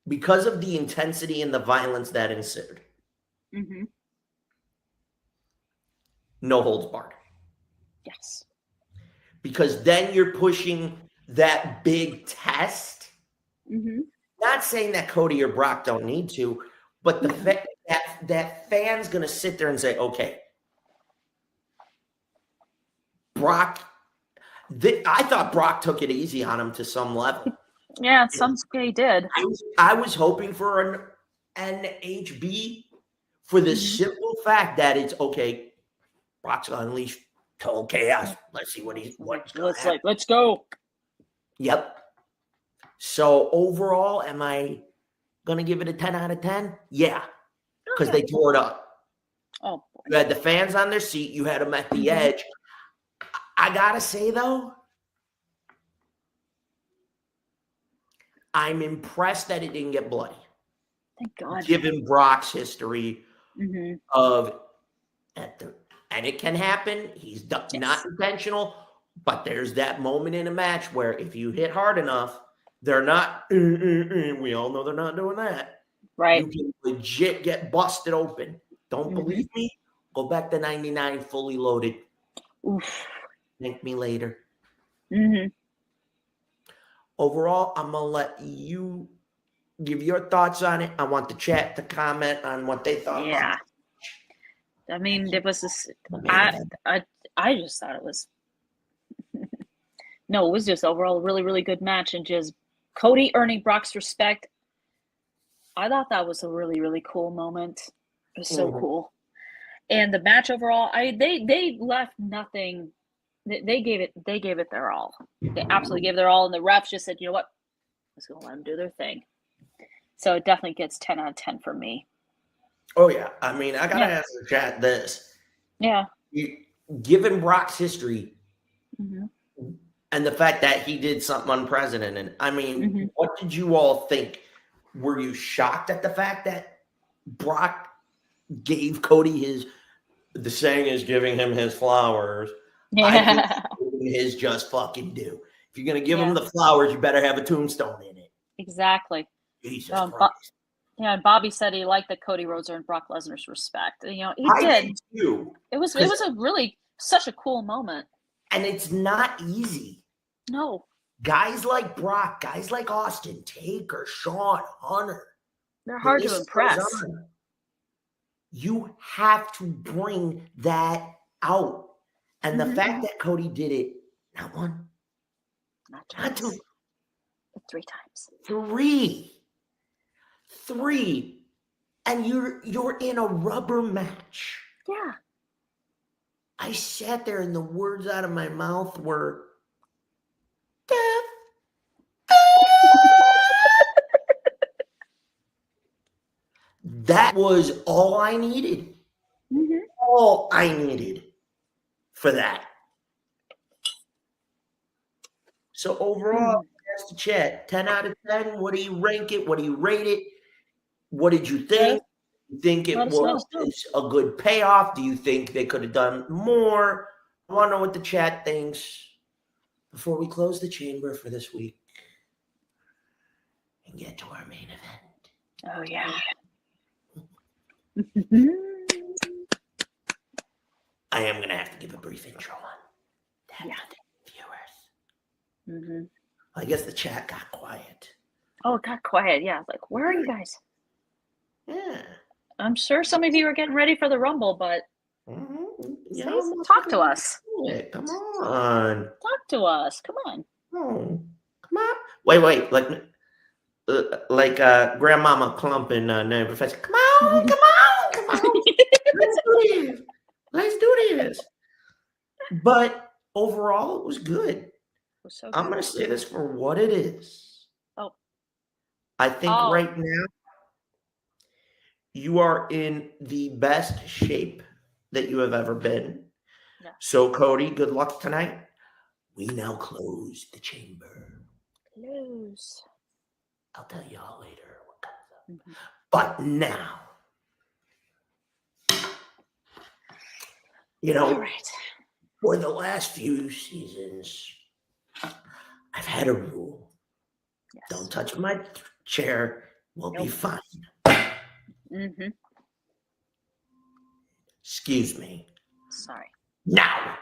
Because of the intensity and the violence that ensued. No holds barred. Yes. Because then you're pushing that big test. Not saying that Cody or Brock don't need to, but the fact that fan's going to sit there and say, okay, Brock, I thought Brock took it easy on him to some level. Yeah, he did. I was hoping for an NHB for the simple fact that it's okay. Brock's going to unleash total chaos. Let's see what's going to happen. Let's go. Yep. So overall, am I going to give it a 10 out of 10? Yeah. Because they tore it up. Oh, boy. You had the fans on their seat. You had them at the edge. I got to say, though, I'm impressed that it didn't get bloody. Thank God. Given Brock's history of, and it can happen. He's not intentional, but there's that moment in a match where if you hit hard enough, they're not, we all know they're not doing that. Right. You can legit get busted open. Don't believe me? Go back to 99 fully loaded. Oof. Thank me later. Overall, I'm going to let you give your thoughts on it. I want the chat to comment on what they thought. Yeah. I mean, it was this, I just thought it was, no, it was just overall a really, really good match. And just Cody earning Brock's respect. I thought that was a really, really cool moment. It was so cool. And the match overall, they left nothing. They gave it their all. They absolutely gave their all, and the refs just said, you know what? Let's go let them do their thing. So it definitely gets 10 out of 10 for me. Oh, yeah. I mean, I got to ask the chat this. Yeah. Given Brock's history and the fact that he did something unprecedented, I mean, what did you all think? Were you shocked at the fact that Brock gave Cody the saying is giving him his flowers? I think his just fucking due. If you're going to give him the flowers, you better have a tombstone in it. Exactly. Jesus Christ. And Bobby said he liked that Cody Rhodes earned Brock Lesnar's respect. You know, he did. Too. It was a really such a cool moment. And it's not easy. No. Guys like Brock, guys like Austin, Taker, Shawn, Hunter. They're hard to impress. You have to bring that out. And the fact that Cody did it, not one, not two, but 3 times. 3. And you're in a rubber match. Yeah. I sat there and the words out of my mouth were, Death. That was all I needed. Mm-hmm. All I needed for that. So overall, that's the chat. 10 out of 10. What do you rank it? What do you rate it? What did you think? You think it was a good payoff? Do you think they could have done more? I want to know what the chat thinks before we close the chamber for this week and get to our main event. Oh, yeah. I am going to have to give a brief intro on that for the viewers. Mm-hmm. I guess the chat got quiet. Oh, it got quiet. Yeah. Like, where are you guys? Yeah. I'm sure some of you are getting ready for the Rumble, but talk to us. Come on. Talk to us. Come on. Oh, come on. Wait. Like Grandmama Clump in Name Professor. Come on. Let's do this. But overall, it was good. It was so I'm good. going to say this for what it is. Oh. I think right now, you are in the best shape that you have ever been. Yeah. So, Cody, good luck tonight. We now close the chamber. Close. I'll tell you all later what comes up. Mm-hmm. But now, you know, all right. For the last few seasons, I've had a rule. Yes. Don't touch my chair. We'll be fine. Mm-hmm. Excuse me. Sorry. Now,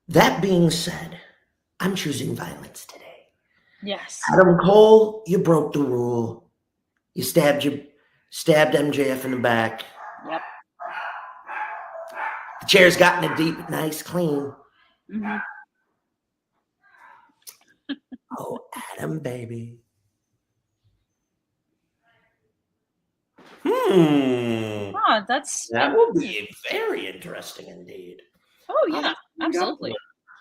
that being said, I'm choosing violence today. Yes. Adam Cole, you broke the rule. You stabbed MJF in the back. Yep. The chair's gotten it deep, nice, clean. Mm-hmm. Oh, Adam, baby. Oh, that will be very interesting indeed. Oh, yeah, absolutely.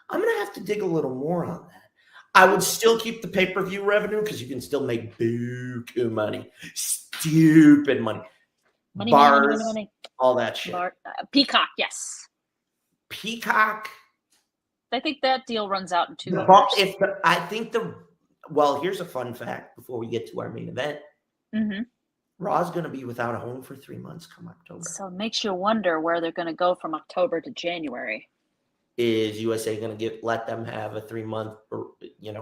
I'm going to have to dig a little more on that. I would still keep the pay-per-view revenue because you can still make buku money. Stupid money. Bars, money. All that shit. Peacock, yes. Peacock. I think that deal runs out in 2 years. Well, here's a fun fact before we get to our main event. Mm-hmm. Raw's going to be without a home for 3 months come October. So it makes you wonder where they're going to go from October to January. Is USA going to let them have a 3-month,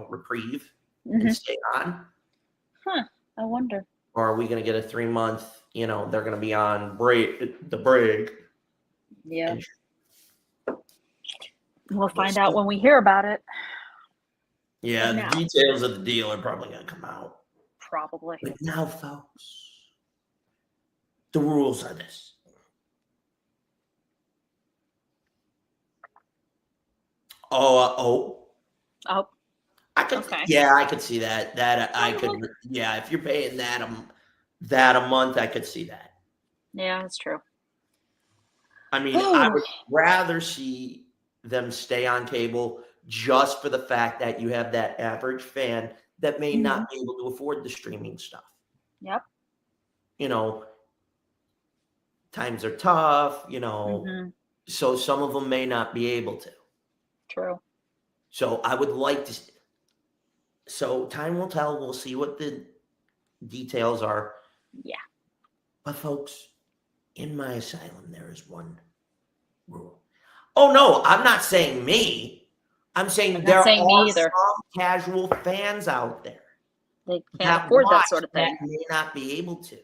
reprieve and stay on? Huh. I wonder. Or are we going to get a 3-month, they're going to be on the break? Yeah. We'll find out when we hear about it. Yeah, the details of the deal are probably going to come out. Probably. But now, folks, the rules are this. Oh. I could. Okay. Yeah, I could see that. Yeah, if you're paying that a month, I could see that. Yeah, that's true. I mean, I would rather see them stay on cable just for the fact that you have that average fan that may not be able to afford the streaming stuff. Yep. Times are tough, so some of them may not be able to. True. So I would like to. So time will tell. We'll see what the details are. Yeah. But folks, in my asylum, there is one rule. Oh, no, I'm not saying me. I'm saying there are some casual fans out there. They can't afford that sort of thing. That may not be able to.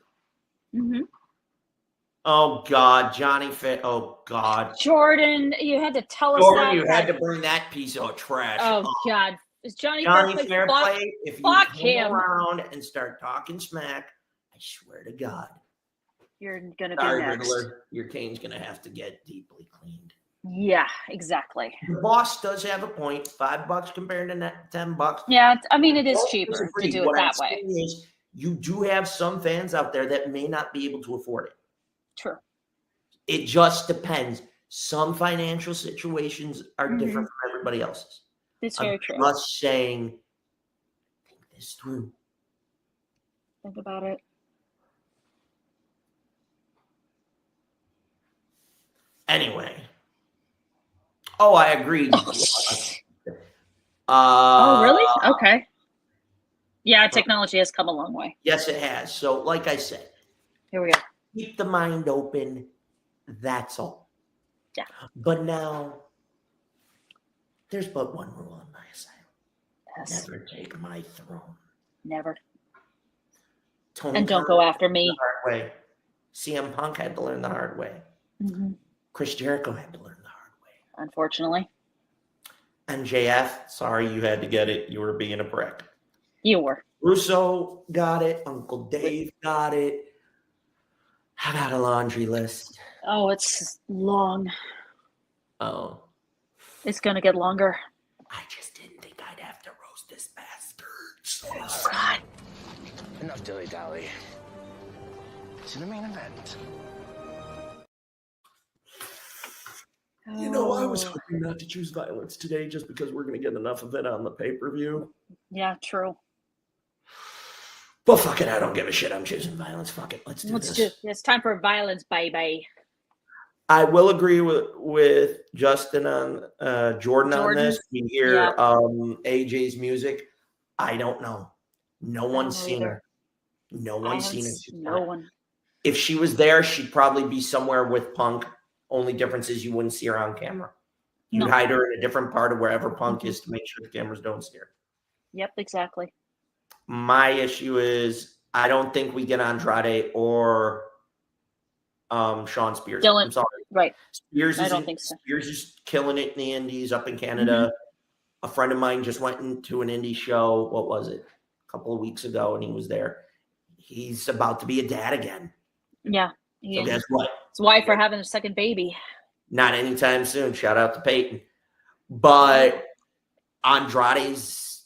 Mm-hmm. Oh, God, Johnny Fit. Oh, God. Jordan, you had to tell us that. Jordan, you had to bring that piece of trash. Oh, God. Is Johnny Fairplay? If you come around and start talking smack, I swear to God. You're going to be next. Riddler, your cane's going to have to get deeply cleaned. Yeah, exactly. The boss does have a point. $5 compared to $10. Yeah, I mean, it is cheaper to do it that way. You do have some fans out there that may not be able to afford it. True. It just depends. Some financial situations are different from everybody else's. It's very true. I'm just saying, think this through. Think about it. Anyway. Oh, I agree. Oh, really? Okay. Yeah, technology has come a long way. Yes, it has. So, like I said, here we go. Keep the mind open. That's all. Yeah. But now, there's but one rule on my asylum. Yes. Never take my throne. Never. Tony And don't Khan go after me. the hard way. CM Punk had to learn the hard way. Chris Jericho had to learn the hard way. Unfortunately. MJF, sorry you had to get it. You were being a prick. You were. Russo got it. Uncle Dave got it. I got a laundry list. Oh, it's long. Oh. It's going to get longer. I just didn't think I'd have to roast this bastard. Oh, God. Enough dilly-dally. To the main event. You know, I was hoping not to choose violence today just because we're going to get enough of it on the pay-per-view. Yeah, true. Well, fuck it. I don't give a shit. I'm choosing violence. Fuck it. Let's do this. It's time for violence, baby. I will agree with Justin on Jordan on this. You hear AJ's music. I don't know. No one's seen her. No one's seen her. No one. If she was there, she'd probably be somewhere with Punk. Only difference is you wouldn't see her on camera. You'd hide her in a different part of wherever Punk is to make sure the cameras don't see her. Yep, exactly. My issue is I don't think we get Andrade or Sean Spears. Dylan, I'm sorry. Right. Spears I don't think so. Spears is killing it in the Indies up in Canada. A friend of mine just went into an indie show. What was it? A couple of weeks ago, and he was there. He's about to be a dad again. Yeah. So guess what? His wife are having a second baby. Not anytime soon. Shout out to Peyton. But Andrade's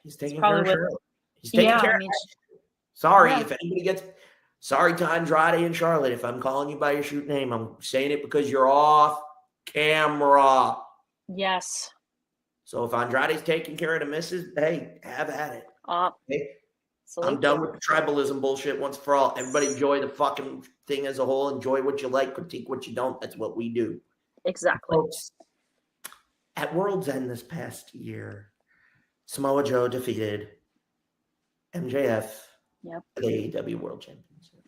he's taking care of Charlotte. He's taking care of Sorry if anybody gets sorry to Andrade and Charlotte. If I'm calling you by your shoot name, I'm saying it because you're off camera. Yes. So if Andrade's taking care of the missus, hey, have at it. Okay? Absolutely. I'm done with the tribalism bullshit once for all. Everybody enjoy the fucking thing as a whole. Enjoy what you like, critique what you don't. That's what we do. Exactly. Folks, at World's End this past year, Samoa Joe defeated MJF for the AEW World Championship.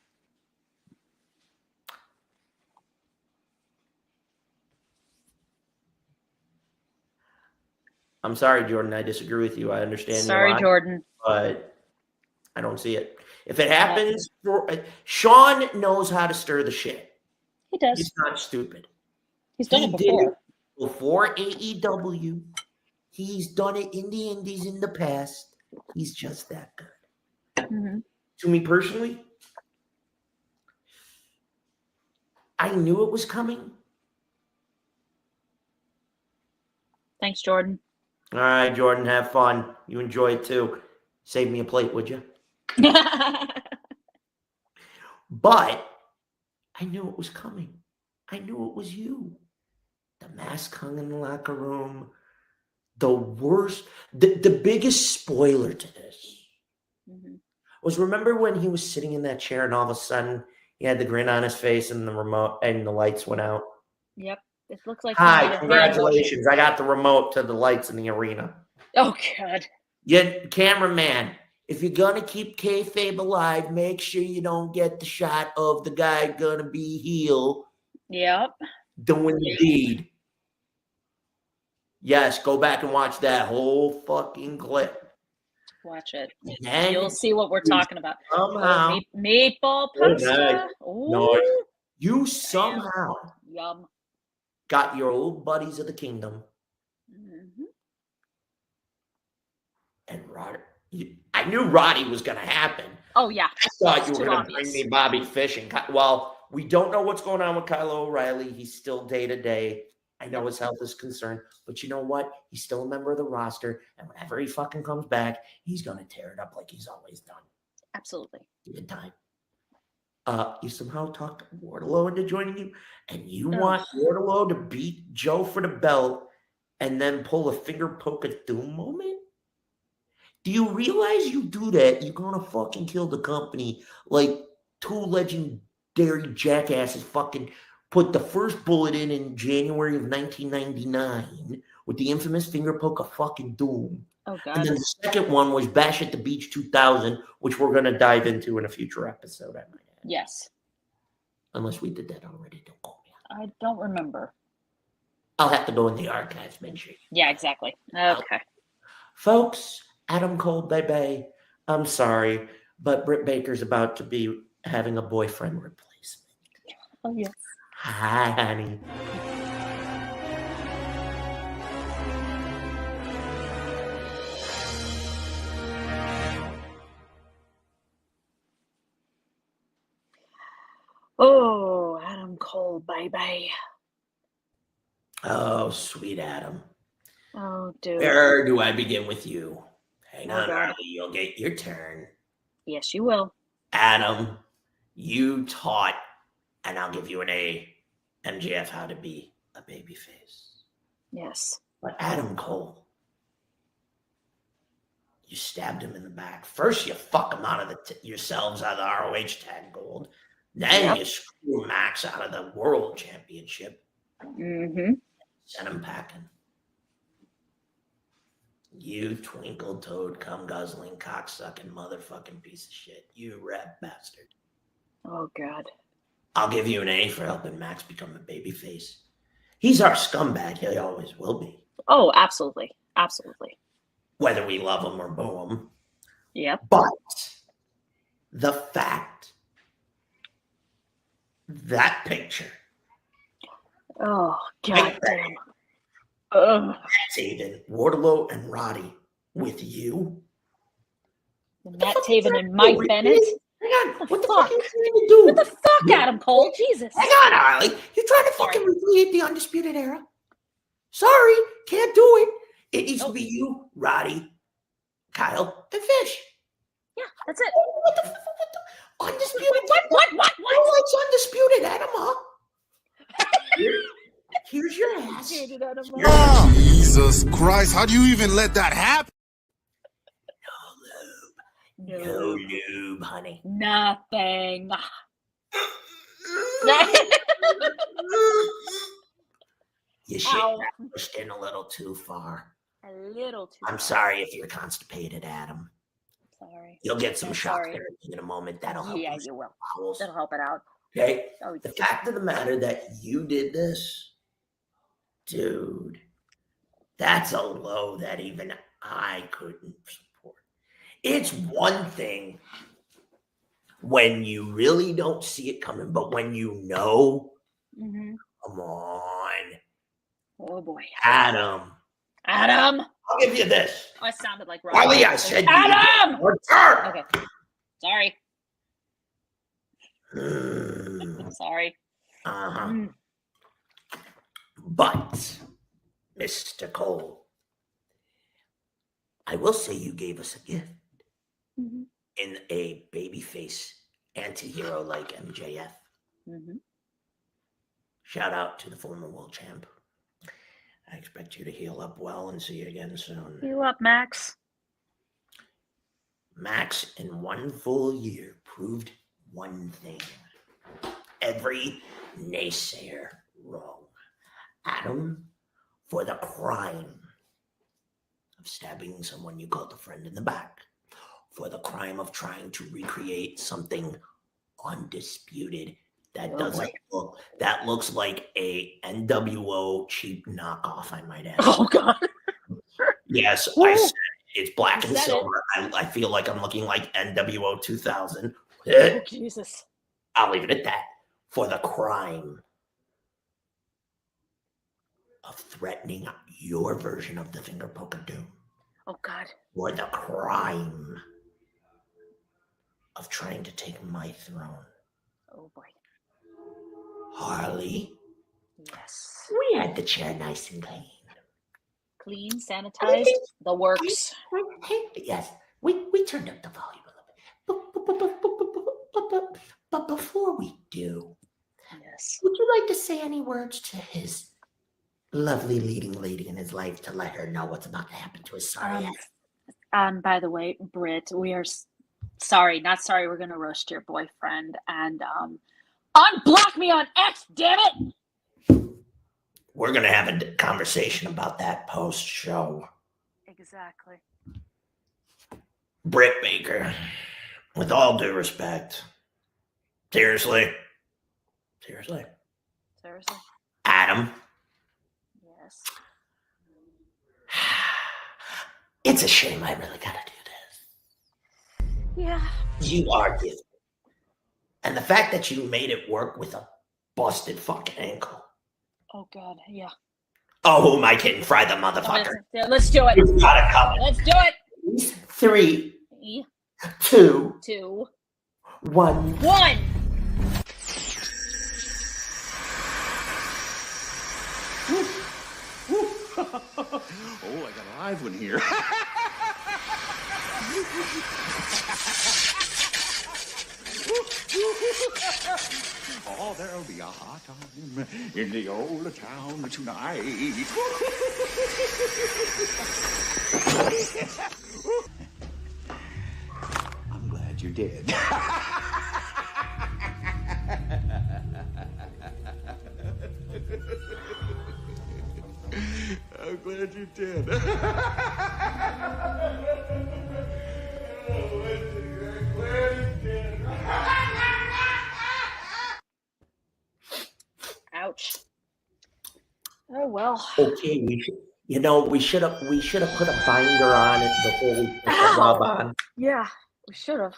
I'm sorry, Jordan. I disagree with you. I understand. Sorry, Jordan. But I don't see it. If it happens, Sean knows how to stir the shit. He does. He's not stupid. He's done it before. Before AEW. He's done it in the Indies in the past. He's just that good. To me personally, I knew it was coming. Thanks, Jordan. All right, Jordan, have fun. You enjoy it too. Save me a plate, would you? But I knew it was coming. I knew it was you. The mask hung in the locker room. The worst, the biggest spoiler to this was, remember when he was sitting in that chair and all of a sudden he had the grin on his face and the remote and the lights went out? Yep. It looks like hi, congratulations. I got the remote to the lights in the arena. Oh, God. Yeah, cameraman, if you're going to keep kayfabe alive, make sure you don't get the shot of the guy going to be heel. Yep. Doing the deed. Yes, go back and watch that whole fucking clip. Watch it. And you'll see what we're talking about. Somehow. Meatball pasta. No, you somehow Yum. got your old buddies of the kingdom. And Roddy. I knew Roddy was going to happen. Oh, yeah. I thought you were going to bring me Bobby Fish. And, well, we don't know what's going on with Kyle O'Reilly. He's still day-to-day. I know his health is concerned. But you know what? He's still a member of the roster. And whenever he fucking comes back, he's going to tear it up like he's always done. Absolutely. Give it time. You somehow talked Wardlow into joining you, and you want Wardlow to beat Joe for the belt and then pull a finger poke of doom moment? Do you realize you do that, you're gonna fucking kill the company like two legendary jackasses fucking put the first bullet in January of 1999 with the infamous finger poke of fucking doom. Oh, God. And then the second one was Bash at the Beach 2000, which we're going to dive into in a future episode, I might add. Yes. Unless we did that already. Don't call me out. I don't remember. I'll have to go in the archives, make sure. Yeah, exactly. Okay. Folks, Adam Cole, bye-bye. I'm sorry, but Britt Baker's about to be having a boyfriend replacement. Oh, yes. Hi, honey. Oh, Adam Cole, bye-bye. Oh, sweet Adam. Oh, dude. Where do I begin with you? Hang on, God. Harley. You'll get your turn. Yes, you will. Adam, you taught, and I'll give you an A, MJF how to be a babyface. Yes. But Adam Cole, you stabbed him in the back. First, you fuck him out of yourselves out of the ROH tag gold. Then you screw Max out of the world championship. Mm-hmm. Send him packing. You twinkle toad, cum guzzling, cocksucking motherfucking piece of shit. You rat bastard. Oh, God. I'll give you an A for helping Max become a babyface. He's our scumbag. He always will be. Oh, absolutely. Absolutely. Whether we love him or boo him. Yep. But the fact that picture. Oh, God damn. That's even Wardlow and Roddy with you. Matt Taven and Mike Bennett. Hang on. What the fuck are you trying to do? What the fuck, Adam Cole? Jesus. Hang on, Harley. You're trying to fucking recreate the Undisputed Era. Sorry, can't do it. It needs to be you, Roddy, Kyle, and Fish. Yeah, that's it. What the Undisputed? What? Oh, it's Undisputed, Adam, huh? Here's your ass. Jesus Christ, how do you even let that happen? No lube, honey. Nothing. You shit got pushed in a little too far. A little too I'm sorry if you're constipated, Adam. Sorry. You'll get some shock sorry. therapy in a moment. That'll help. Yeah, you will. That'll help it out. Okay? Oh, the fact of the matter that you did this, dude, that's a low that even I couldn't support. It's one thing when you really don't see it coming, but when you know, come on. Oh, boy. Adam. I'll give you this. Oh, I sounded like Riley, I said Adam! Your turn. Okay. Sorry. Sorry. But, Mr. Cole, I will say you gave us a gift in a babyface anti-hero like MJF. Shout out to the former world champ. I expect you to heal up well and see you again soon. Heal up, Max. Max, in one full year, proved one thing. Every naysayer wrong. Adam, for the crime of stabbing someone you called a friend in the back, for the crime of trying to recreate something undisputed that doesn't look, that looks like a NWO cheap knockoff, I might add. Oh, God. Yes, I said it's black and silver. I feel like I'm looking like NWO 2000. Oh, Jesus. I'll leave it at that. For the crime of threatening your version of the finger poke of doom. Oh, God. For the crime of trying to take my throne. Oh, boy. Harley. Yes. We had the chair nice and clean. Clean, sanitized, the works. Yes, we turned up the volume a little bit. but before we do, yes, would you like to say any words to his lovely leading lady in his life to let her know what's about to happen to his sorry ass? By the way, Britt, we are sorry, not sorry. We're gonna roast your boyfriend and unblock me on X. Damn it! We're gonna have a conversation about that post show. Exactly. Britt Baker, with all due respect, seriously, Adam. Yes. It's a shame I really gotta do this. Yeah. You are gifted. And the fact that you made it work with a busted fucking ankle. Oh God, yeah. Oh, who am I kidding? Fry the motherfucker. Let's do it. You've got it coming. Let's do it. 3, 2, 2, 1. Oh, I got a live one here. Oh, there'll be a hot time in the old town tonight. I'm glad you did. I'm glad you did. Ouch. Oh well. Okay, we should have put a binder on it before we put the rub on. Yeah, we should have.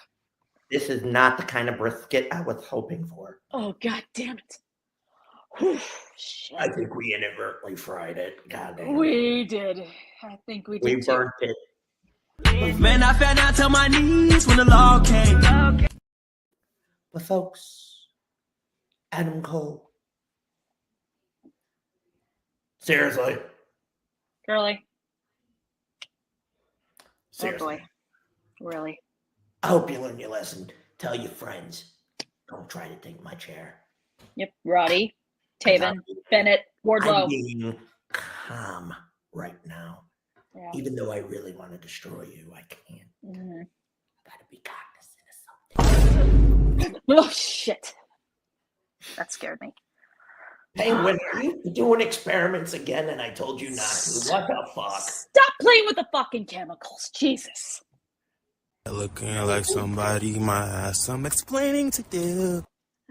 This is not the kind of brisket I was hoping for. Oh God damn it. Whew, shit. I think we inadvertently fried it. God damn. We did. I think we did. We burnt it. Man, I fell down to my knees when the law came. But folks, Adam Cole. Seriously. Girly. Seriously. Oh boy. Really. I hope you learned your lesson. Tell your friends. Don't try to take my chair. Yep. Roddy, Taven, Bennett, Wardlow. I'm being calm right now. Yeah. Even though I really want to destroy you, I can't. Mm-hmm. I gotta be cognizant of something. Oh shit. That scared me. Hey, when are you doing experiments again and I told you not to? What the fuck? Stop playing with the fucking chemicals. Jesus. Looking like somebody might have some explaining to do.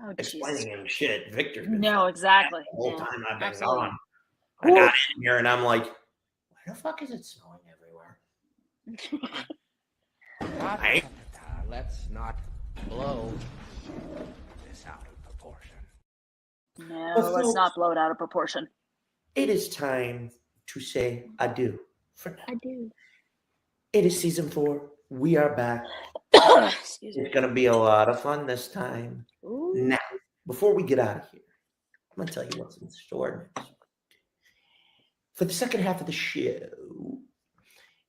Oh, explaining him shit. Victor's been no, exactly. the whole time I've been Absolutely. gone. I got in here and I'm like, why the fuck is it snowing everywhere? Let's not blow this out of proportion. No, let's not blow it out of proportion. It is time to say adieu for now. Adieu. It is season 4. We are back. Excuse me. It's going to be a lot of fun this time. Ooh. Now, before we get out of here, I'm going to tell you what's in store next week. For the second half of the show,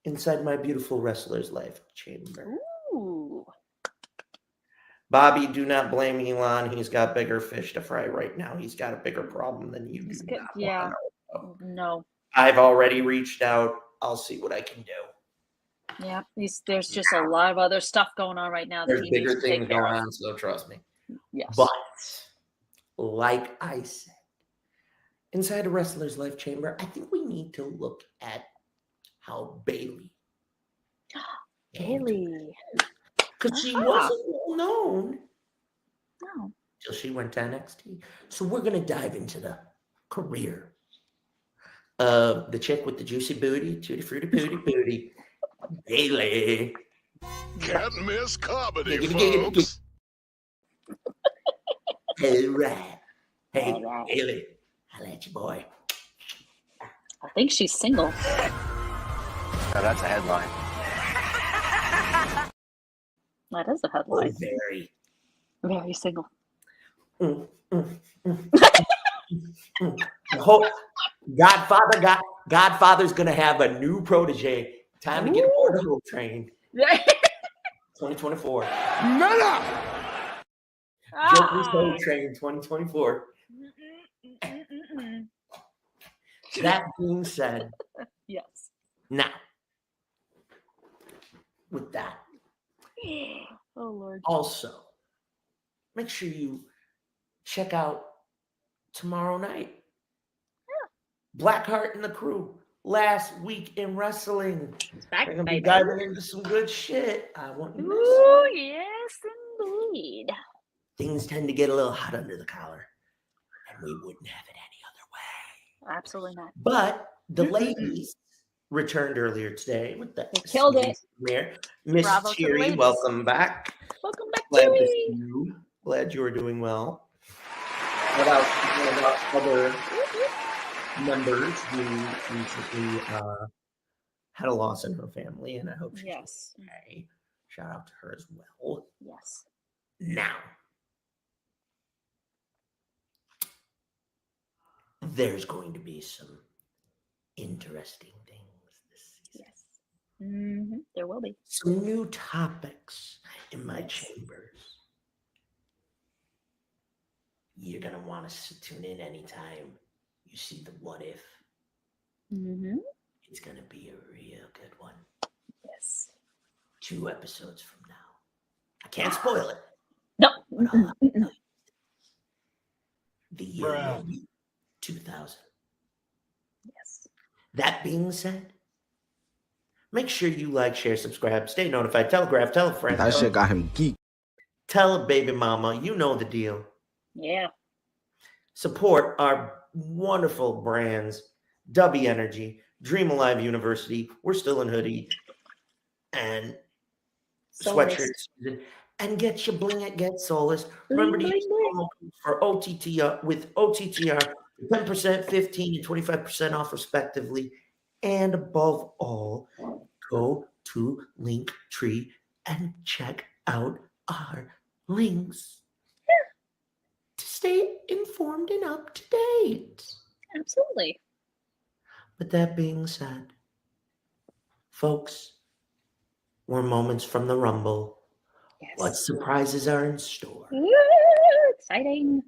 inside my beautiful wrestler's life chamber. Ooh. Bobby, do not blame Elon. He's got bigger fish to fry right now. He's got a bigger problem than you do. Yeah. No. I've already reached out. I'll see what I can do. Yeah. There's just a lot of other stuff going on right now. There's bigger things going on, so trust me. Yes. But, like I said, inside a wrestler's life chamber, I think we need to look at how Bayley. Because she wasn't well known. No. Till she went to NXT. So we're going to dive into the career of the chick with the juicy booty, tutti frutti booty, Bayley. Can't miss comedy, folks. All right. Hey, All right. Bayley, I'll let you, boy. I think she's single. Now that's a headline. That is a headline. Very. Very single. Godfather's gonna have a new protege. Time to get aboard the whole train. 2024. Meta! Joker's Soul Train 2024. That being said, yes. Now, with that, oh Lord. Also, make sure you check out tomorrow night. Blackheart and the Crew, last week in wrestling. Back, We're gonna be baby. diving into some good shit. I want to miss Ooh, yes, indeed. Things tend to get a little hot under the collar, and we wouldn't have it any other way. Absolutely not. But the ladies returned earlier today with the killed it. premiere. Miss Bravo to the Cheery, ladies. welcome back. Welcome back, Glad to Cheery. see you. Glad you are doing well. What about other members who recently had a loss in her family, and I hope she's okay. Shout out to her as well. Yes. Now, there's going to be some interesting things this season. Yes. There will be. Some new topics in my chambers. You're going to want to tune in anytime you see the What If. It's going to be a real good one. Yes. 2 episodes from now. I can't spoil it. No. The year will be 2000. Yes. That being said, make sure you like, share, subscribe, stay notified, telegraph, tell a friend. That shit got him geek. Tell a baby mama, you know the deal. Yeah. Support our wonderful brands, W Energy, Dream Alive University. We're still in hoodie and sweatshirts. And get your bling at Get Soulless. Remember to use promo code for OTTR with OTTR 10%, 15, and 25% off respectively. And above all, go to Linktree and check out our links to stay informed and up to date. Absolutely. But that being said, folks, we're moments from the Rumble. Yes. What surprises are in store? Exciting.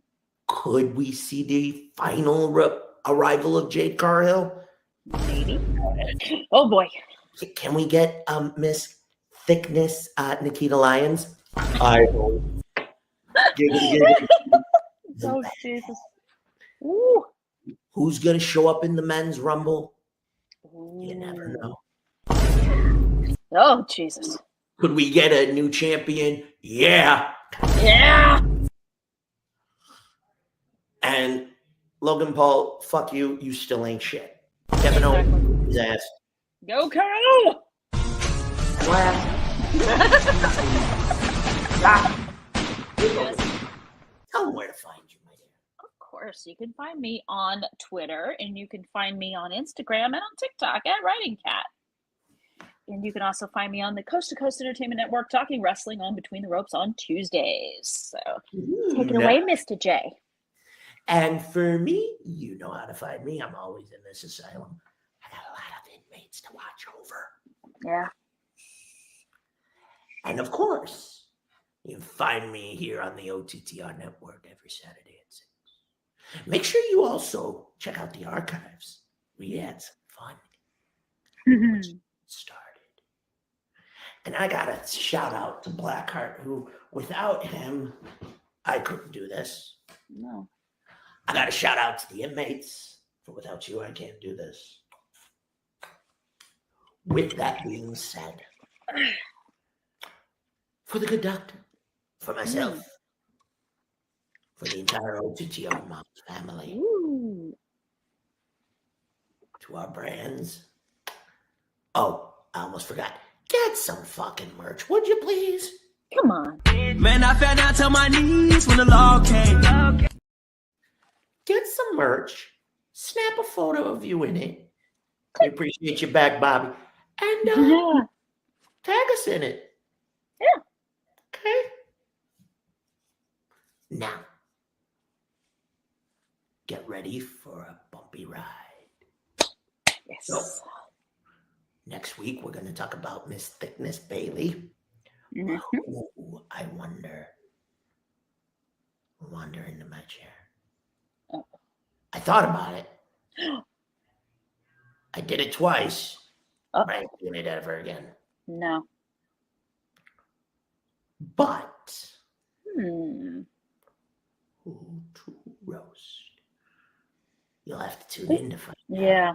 Could we see the final arrival of Jade Cargill? Maybe. Oh boy. Can we get Miss Thickness Nikita Lyons? I hope. Oh Jesus. Ooh. Who's gonna show up in the men's Rumble? You never know. Oh Jesus. Could we get a new champion? Yeah. Yeah. And Logan Paul, fuck you. You still ain't shit. Kevin Owens, his ass. Go Carl. Tell them where to find you, my dear. Of course, you can find me on Twitter, and you can find me on Instagram and on TikTok at Writing Cat. And you can also find me on the Coast to Coast Entertainment Network talking wrestling on Between the Ropes on Tuesdays. So take it away, Mr. J. And for me, you know how to find me. I'm always in this asylum. I got a lot of inmates to watch over. Yeah. And of course, you can find me here on the OTTR network every Saturday at 6. Make sure you also check out the archives. We had some fun. Started. And I got a shout out to Blackheart, who without him, I couldn't do this. No. I got a shout out to the inmates, for without you, I can't do this. With that being said, for the good doctor, for myself, for the entire OTTR Moms family, to our brands. Oh, I almost forgot. Get some fucking merch, would you please? Come on. Man, I fell down to my knees when the law came. Get some merch. Snap a photo of you in it. We appreciate you back, Bobby. And tag us in it. Yeah. Okay. Now, get ready for a bumpy ride. Yes. So, next week, we're going to talk about Miss Thickness Bailey. Ooh, I wonder wander into my chair. Oh. I thought about it. I did it twice. But I ain't doing it ever again. No. But who to roast? You'll have to tune in to find out. Yeah.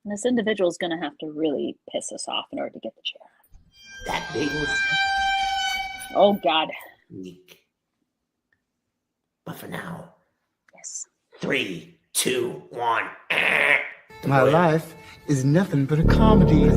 And this individual is going to have to really piss us off in order to get the chair. That big one. Oh, God. Weak. But for now. Yes. 3, 2, 1. My life is nothing but a comedy.